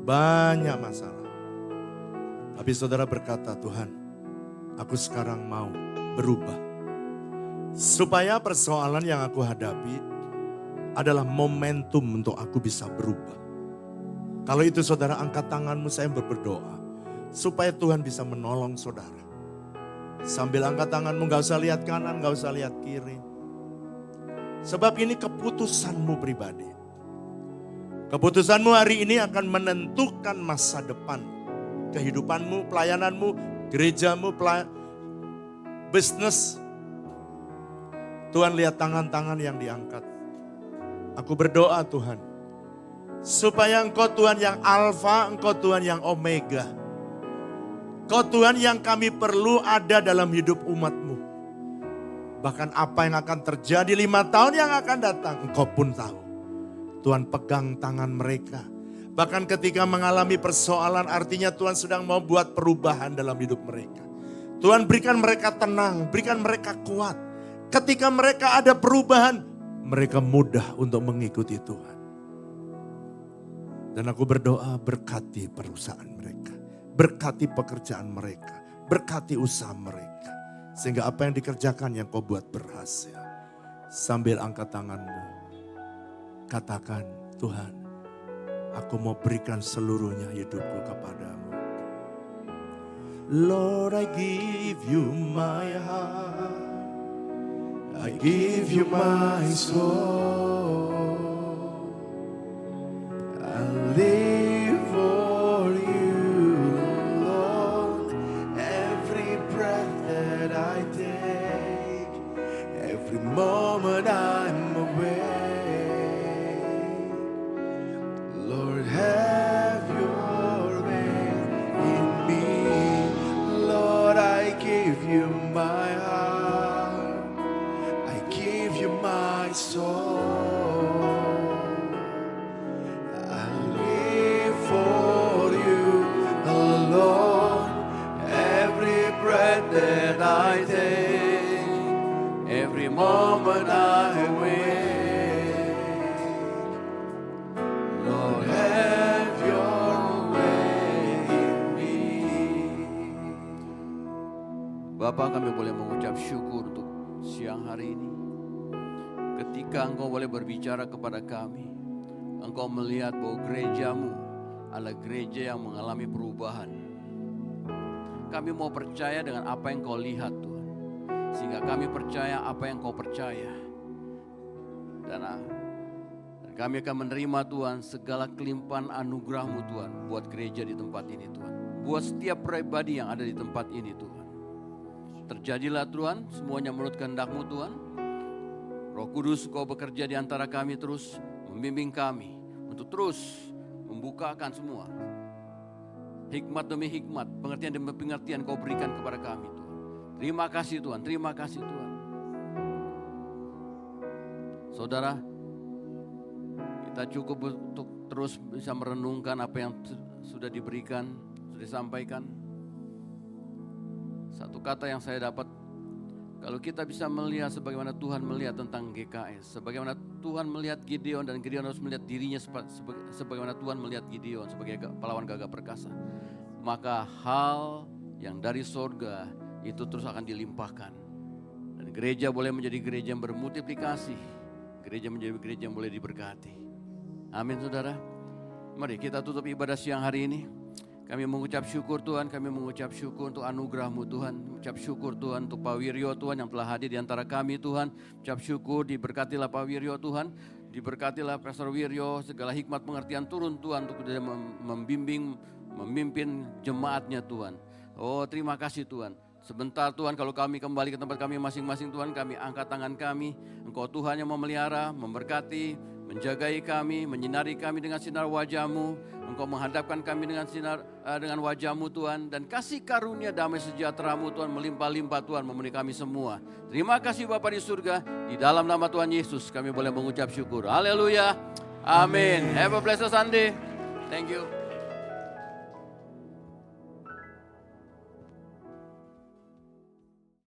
Banyak masalah. Tapi saudara berkata, Tuhan, aku sekarang mau berubah. Supaya persoalan yang aku hadapi adalah momentum untuk aku bisa berubah. Kalau itu saudara angkat tanganmu, saya berdoa. Supaya Tuhan bisa menolong saudara. Sambil angkat tanganmu, gak usah lihat kanan, gak usah lihat kiri. Sebab ini keputusanmu pribadi. Keputusanmu hari ini akan menentukan masa depan. Kehidupanmu, pelayananmu, gerejamu, bisnis. Tuhan lihat tangan-tangan yang diangkat. Aku berdoa Tuhan. Supaya Engkau Tuhan yang Alfa, Engkau Tuhan yang Omega. Engkau Tuhan yang kami perlu ada dalam hidup umat-Mu. Bahkan apa yang akan terjadi 5 tahun yang akan datang, Engkau pun tahu. Tuhan pegang tangan mereka. Bahkan ketika mengalami persoalan, artinya Tuhan sedang mau buat perubahan dalam hidup mereka. Tuhan berikan mereka tenang, berikan mereka kuat. Ketika mereka ada perubahan, mereka mudah untuk mengikuti Tuhan. Dan aku berdoa berkati perusahaan mereka. Berkati pekerjaan mereka. Berkati usaha mereka. Sehingga apa yang dikerjakan yang kau buat berhasil. Sambil angkat tanganmu. Katakan, Tuhan, aku mau berikan seluruhnya hidupku kepadamu. Lord, I give you my heart. I give you my soul. I live for you, Lord. Every breath that I take, every moment I'm awake. Lord, have your way in me. Lord, I give you my heart. My soul, I live for you alone. Every breath that I take, every moment I wake. Lord, have your way in me. Bapak, kami boleh mengucap syukur untuk siang hari ini. Ketika Engkau boleh berbicara kepada kami, Engkau melihat bahwa gerejamu adalah gereja yang mengalami perubahan. Kami mau percaya dengan apa yang Kau lihat Tuhan. Sehingga kami percaya apa yang Kau percaya. Dan kami akan menerima Tuhan segala kelimpahan anugerah-Mu Tuhan buat gereja di tempat ini Tuhan. Buat setiap pribadi yang ada di tempat ini Tuhan. Terjadilah Tuhan, semuanya menurut kehendak-Mu Tuhan. Roh Kudus, Kau bekerja di antara kami terus, membimbing kami untuk terus membukakan semua. Hikmat demi hikmat, pengertian demi pengertian Kau berikan kepada kami Tuhan. Terima kasih Tuhan, terima kasih Tuhan. Saudara, kita cukup untuk terus bisa merenungkan apa yang sudah diberikan, sudah disampaikan. Satu kata yang saya dapat, kalau kita bisa melihat sebagaimana Tuhan melihat tentang GKS, sebagaimana Tuhan melihat Gideon dan Gideon harus melihat dirinya sebagaimana Tuhan melihat Gideon sebagai pahlawan gagah perkasa, maka hal yang dari sorga itu terus akan dilimpahkan. Dan gereja boleh menjadi gereja yang bermultiplikasi, gereja menjadi gereja yang boleh diberkati. Amin saudara. Mari kita tutup ibadah siang hari ini. Kami mengucap syukur Tuhan, kami mengucap syukur untuk anugerah-Mu Tuhan. Mengucap syukur Tuhan untuk Pak Wiryo Tuhan yang telah hadir di antara kami Tuhan. Mengucap syukur, diberkatilah Pak Wiryo Tuhan. Diberkatilah Pastor Wiryo, segala hikmat pengertian turun Tuhan untuk dia membimbing, memimpin jemaatnya Tuhan. Oh terima kasih Tuhan. Sebentar Tuhan, kalau kami kembali ke tempat kami masing-masing Tuhan, kami angkat tangan kami. Engkau Tuhan yang memelihara, memberkati, menjagai kami, menyinari kami dengan sinar wajah-Mu. Engkau menghadapkan kami dengan dengan wajah-Mu Tuhan, dan kasih karunia damai sejahtera-Mu Tuhan melimpah-limpah Tuhan memenuhi kami semua. Terima kasih Bapa di surga, di dalam nama Tuhan Yesus kami boleh mengucap syukur. Haleluya. Amin. Have a blessed Sunday. Thank you.